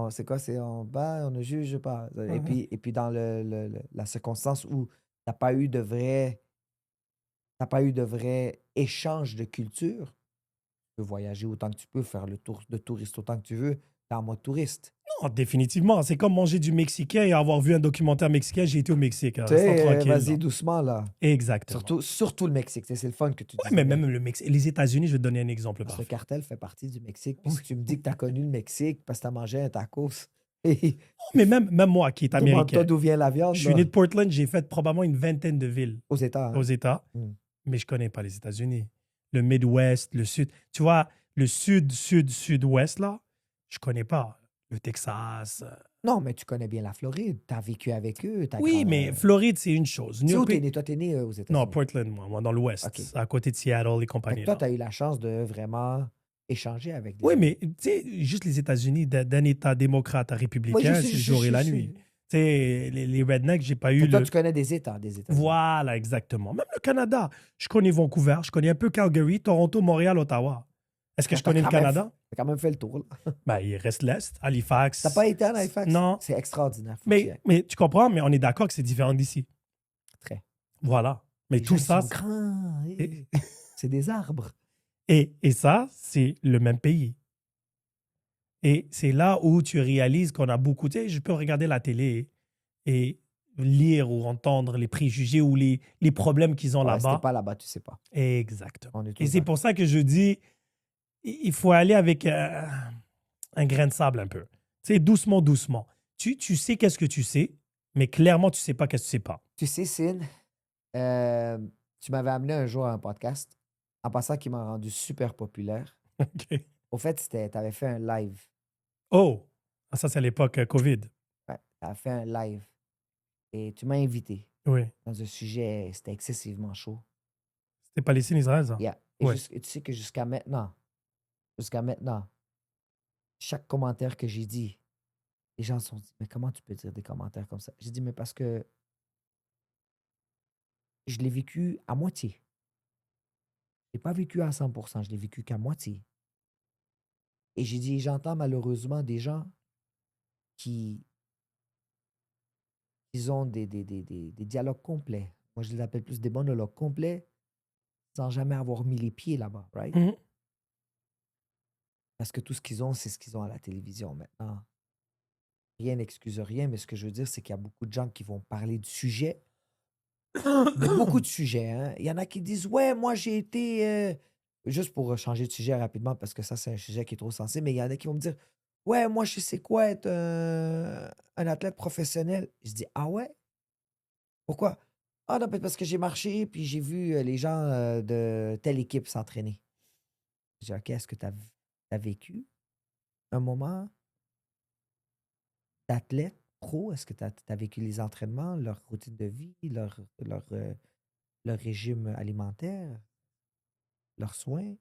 C'est quoi? On ne juge pas. Et puis dans la circonstance où tu n'as pas eu de vrai échange de culture, tu peux voyager autant que tu peux, faire le tour de touriste autant que tu veux, t'es en mode touriste. Non, définitivement. C'est comme manger du mexicain et avoir vu un documentaire mexicain. J'ai été au Mexique. Vas-y doucement, là. Exactement. Surtout le Mexique. C'est le fun que tu dis. Oui, mais même le Mexique. Les États-Unis, je vais te donner un exemple. Parce que le cartel fait partie du Mexique. Puis si tu me dis que tu as connu le Mexique parce que tu as mangé un tacos. Mais même moi qui est américain. Toi, d'où vient la viande? Je suis né de Portland. J'ai fait probablement une vingtaine de villes. Aux États. Mais je connais pas les États-Unis. Le Midwest, le Sud. Tu vois, le Sud-Ouest, là, je connais pas. Le Texas. Non, mais tu connais bien la Floride. Tu as vécu avec eux. Oui, mais Floride, c'est une chose. Où t'es né? Toi, t'es né aux États-Unis? Non, Portland, moi dans l'Ouest. Okay. À côté de Seattle et compagnie. Toi, tu as eu la chance de vraiment échanger avec des gens. Mais tu sais, juste les États-Unis, d'un État démocrate à républicain, c'est le jour et la nuit. Tu sais, les rednecks, j'ai pas eu toi, tu connais des États, Voilà, exactement. Même le Canada. Je connais Vancouver, je connais un peu Calgary, Toronto, Montréal, Ottawa. Est-ce que je connais le Canada? Tu as quand même fait le tour. Là. Il reste l'Est, Halifax. Tu n'as pas été à Halifax? Non. C'est extraordinaire. Mais tu comprends, mais on est d'accord que c'est différent d'ici. Très. Voilà. Mais les tout ça. Sont grands. C'est des arbres. Et ça, c'est le même pays. Et c'est là où tu réalises qu'on a beaucoup. Tu sais, je peux regarder la télé et lire ou entendre les préjugés ou les problèmes qu'ils ont là-bas. Si t'es pas là-bas, tu sais pas. Exactement. Et c'est pour ça que je dis, il faut aller avec un grain de sable un peu. Tu sais, doucement. Tu sais qu'est-ce que tu sais. Mais clairement, tu sais pas qu'est-ce que tu sais pas. Tu sais, Sin, tu m'avais amené un jour à un podcast, en passant qui m'a rendu super populaire. OK. Au fait, tu avais fait un live. Oh! Ah, ça, c'est à l'époque COVID. Ouais, tu avais fait un live. Et tu m'as invité Oui. dans un sujet, c'était excessivement chaud. C'était Palestine-Israël, ça? Yeah. Et, Ouais. et tu sais que jusqu'à maintenant, chaque commentaire que j'ai dit, les gens se sont dit, mais comment tu peux dire des commentaires comme ça? J'ai dit, mais parce que je l'ai vécu à moitié. Je l'ai pas vécu à 100%, je l'ai vécu qu'à moitié. Et j'ai dit, j'entends malheureusement des gens qui ils ont des dialogues complets. Moi, je les appelle plus des monologues complets sans jamais avoir mis les pieds là-bas, right? Mhm. Parce que tout ce qu'ils ont, c'est ce qu'ils ont à la télévision maintenant. Rien n'excuse rien, mais ce que je veux dire, c'est qu'il y a beaucoup de gens qui vont parler du sujet, mais beaucoup de sujets. Hein. Il y en a qui disent, ouais, moi, j'ai été... Juste pour changer de sujet rapidement, parce que ça, c'est un sujet qui est trop sensible, mais il y en a qui vont me dire, ouais, moi, je sais quoi être un athlète professionnel. Je dis, ah ouais? Pourquoi? Ah non, parce que j'ai marché, puis j'ai vu les gens de telle équipe s'entraîner. Je dis, OK, est-ce que tu as vécu un moment d'athlète pro? Est-ce que tu as vécu les entraînements, leur routine de vie, leur régime alimentaire, leurs soins?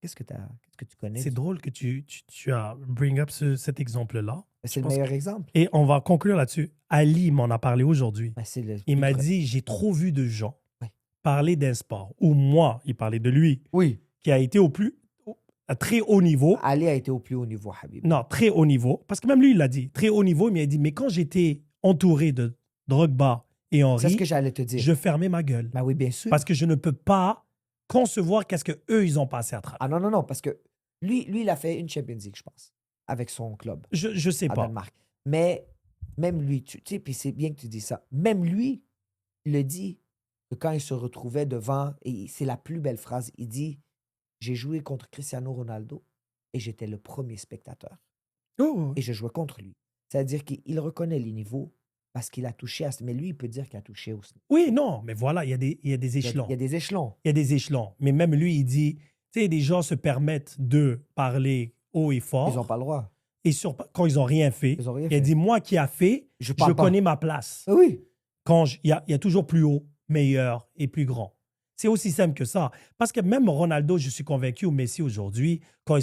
Qu'est-ce que tu connais C'est du... drôle que tu as bring up cet exemple-là. C'est Je le pense meilleur exemple. Et on va conclure là-dessus. Ali m'en a parlé aujourd'hui. Ben, c'est le Il plus m'a grand- dit, j'ai trop vu de gens Ouais. parler d'un sport, ou moi, il parlait de lui, Oui, qui a été à très haut niveau. Ali a été au plus haut niveau, Habib. Non, très haut niveau. Parce que même lui, il l'a dit, très haut niveau, mais il a dit, mais quand j'étais entouré de Drogba et C'est ce Henry, que j'allais te dire. je fermais ma gueule. Ben oui, bien sûr. Parce que je ne peux pas concevoir qu'est-ce qu'eux, ils ont passé à travers. Ah non, parce que lui, il a fait une Champions League, je pense, avec son club. Je sais À pas. Danemark. Mais même lui, tu sais, puis c'est bien que tu dis ça, même lui, il le dit que quand il se retrouvait devant, et c'est la plus belle phrase, il dit, j'ai joué contre Cristiano Ronaldo et j'étais le premier spectateur. Oh, Et je jouais contre lui. C'est-à-dire qu'il reconnaît les niveaux parce qu'il a touché à... Mais lui, il peut dire qu'il a touché aussi. oui, non, mais voilà, il y a des Il y a échelons. des échelons. Il y a des échelons. Mais même lui, il dit, tu sais, des gens se permettent de parler haut et fort. Ils n'ont pas le droit. Et quand ils n'ont rien fait, Ils ont rien il a fait. dit, moi qui a fait, Je je parle pas. connais ma place. Oui. Il y a toujours plus haut, meilleur et plus grand. C'est aussi simple que ça. Parce que même Ronaldo, je suis convaincu, ou Messi aujourd'hui, quand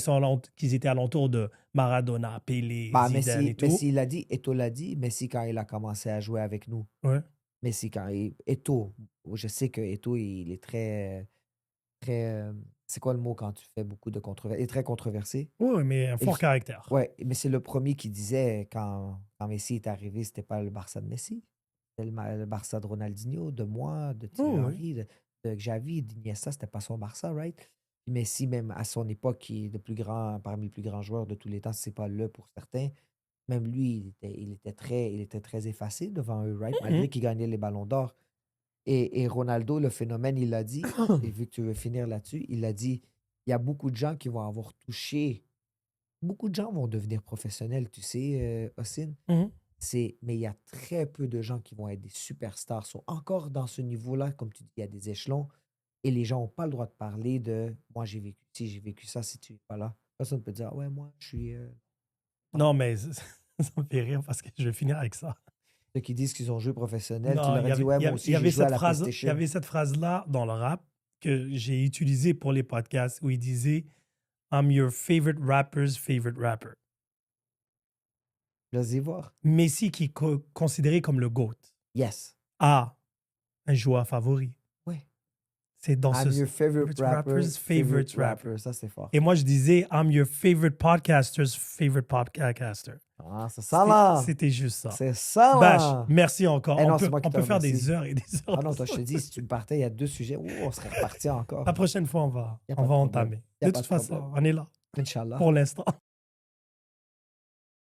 qu'ils étaient alentour de Maradona, Pelé, Bah, Zidane et tout. Messi l'a dit, Eto'o l'a dit, Messi quand il a commencé à jouer avec nous. Ouais. Messi quand Eto'o, je sais que Eto'o, il est très, c'est quoi le mot quand tu fais beaucoup de controverses? Il est très controversé. Oui, mais un fort caractère. Ouais, mais c'est le premier qui disait quand Messi est arrivé, c'était pas le Barça de Messi. C'était le Barça de Ronaldinho, de moi, de Thierry Henry, de Xavi, d'Iniesta, c'était pas son Barça, right? Puis Messi, même à son époque, qui est parmi les plus grands joueurs de tous les temps, si c'est pas le pour certains, même lui, il était très effacé devant eux, right? Malgré qu'il gagnait les ballons d'or. Et Ronaldo, le phénomène, il l'a dit, et vu que tu veux finir là-dessus, il a dit, il y a beaucoup de gens qui vont avoir touché, beaucoup de gens vont devenir professionnels, tu sais, Ossine. Mais il y a très peu de gens qui vont être des superstars. Sont encore dans ce niveau-là, comme tu dis, il y a des échelons, et les gens n'ont pas le droit de parler de, moi j'ai vécu ci, j'ai vécu ça, si tu n'es pas là. Personne ne peut dire, ouais, moi, je suis... Non, mais ça me fait rire parce que je vais finir avec ça. Ceux qui disent qu'ils ont joué professionnel, Non, tu leur as dit, ouais, moi aussi, j'ai joué à la PlayStation. Il y avait cette phrase-là dans le rap que j'ai utilisée pour les podcasts où il disait « I'm your favorite rapper's favorite rapper ». Vas-y voir. Messi, qui est considéré comme le GOAT, Yes. a un joueur favori. Ouais. C'est dans I'm your favorite rapper's favorite rapper. Ça, c'est fort. Et moi, je disais « I'm your favorite podcaster's favorite podcaster ». Ah, c'est ça, là. C'était juste ça. C'est ça, là. Bash, merci encore. Eh non, on peut faire des heures et des heures. Ah non, toi, je te dis, si tu me partais, il y a 2 sujets. On serait reparti encore. La prochaine fois, on va entamer. De toute façon, on est là. Inch'Allah. Pour l'instant.